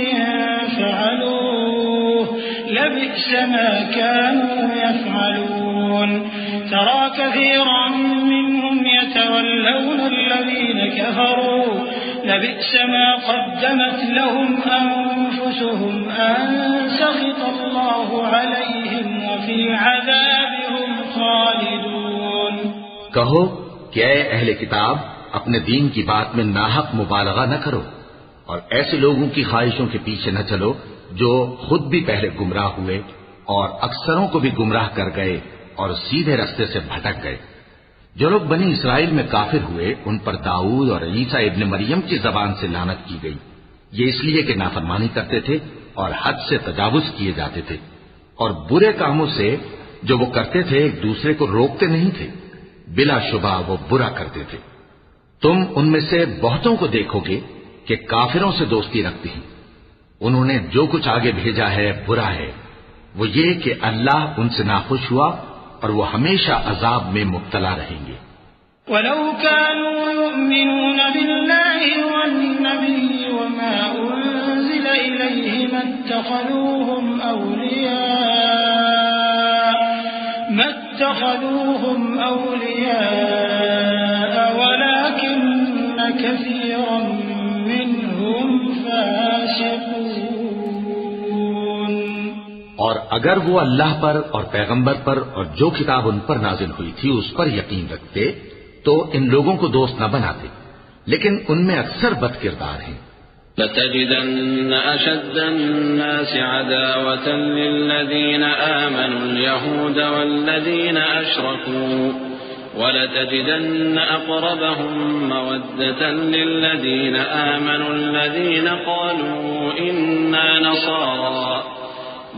فعلوه لبئس ما كانوا يفعلون ترى كثيرا منهم يتولون الذين كفروا لبئس ما قدمت لهم أنفسهم أن سخط الله عليهم وفي العذاب هم خالدون. کہو کہ اے اہل کتاب اپنے دین کی بات میں ناحق مبالغہ نہ کرو اور ایسے لوگوں کی خواہشوں کے پیچھے نہ چلو جو خود بھی پہلے گمراہ ہوئے اور اکثروں کو بھی گمراہ کر گئے اور سیدھے رستے سے بھٹک گئے. جو لوگ بنی اسرائیل میں کافر ہوئے ان پر داؤد اور عیسیٰ ابن مریم کی زبان سے لعنت کی گئی. یہ اس لیے کہ نافرمانی کرتے تھے اور حد سے تجاوز کیے جاتے تھے اور برے کاموں سے جو وہ کرتے تھے ایک دوسرے کو روکتے نہیں تھے. بلا شبہ وہ برا کرتے تھے. تم ان میں سے بہتوں کو دیکھو گے کہ کافروں سے دوستی رکھتے ہیں. انہوں نے جو کچھ آگے بھیجا ہے برا ہے. وہ یہ کہ اللہ ان سے ناخوش ہوا اور وہ ہمیشہ عذاب میں مبتلا رہیں گے. وَلَوْ كَانُوا يُؤْمِنُونَ بِاللَّهِ وَالنَّبِيِّ وَمَا أُنزِلَ إِلَيْهِ مَا اتَّخَذُوهُمْ أَوْلِيَاءَ وَلَكِنَّ كَثِيرًا مِّنْهُمْ فَاسِقُونَ. اور اگر وہ اللہ پر اور پیغمبر پر اور جو کتاب ان پر نازل ہوئی تھی اس پر یقین رکھتے تو ان لوگوں کو دوست نہ بناتے، لیکن ان میں اکثر بد کردار ہیں. لَتَجِدَنَّ أَشَدَّ النَّاسِ عَدَاوَةً لِلَّذِينَ آمَنُوا الْيَهُودَ وَالَّذِينَ أَشْرَكُوا وَلَتَجِدَنَّ أَقْرَبَهُم مَّوَدَّةً لِلَّذِينَ آمَنُوا الَّذِينَ قَالُوا إِنَّا نَصَارَىٰ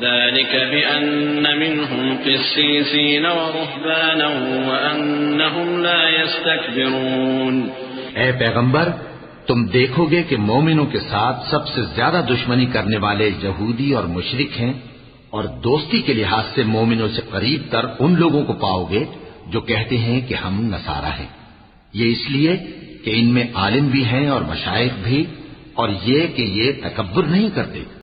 ذلك بأن منهم قسيسين ورهبانا وأنهم لا يستكبرون. اے پیغمبر تم دیکھو گے کہ مومنوں کے ساتھ سب سے زیادہ دشمنی کرنے والے یہودی اور مشرک ہیں اور دوستی کے لحاظ سے مومنوں سے قریب تر ان لوگوں کو پاؤ گے جو کہتے ہیں کہ ہم نصارہ ہیں، یہ اس لیے کہ ان میں عالم بھی ہیں اور مشائخ بھی، اور یہ کہ یہ تکبر نہیں کرتے۔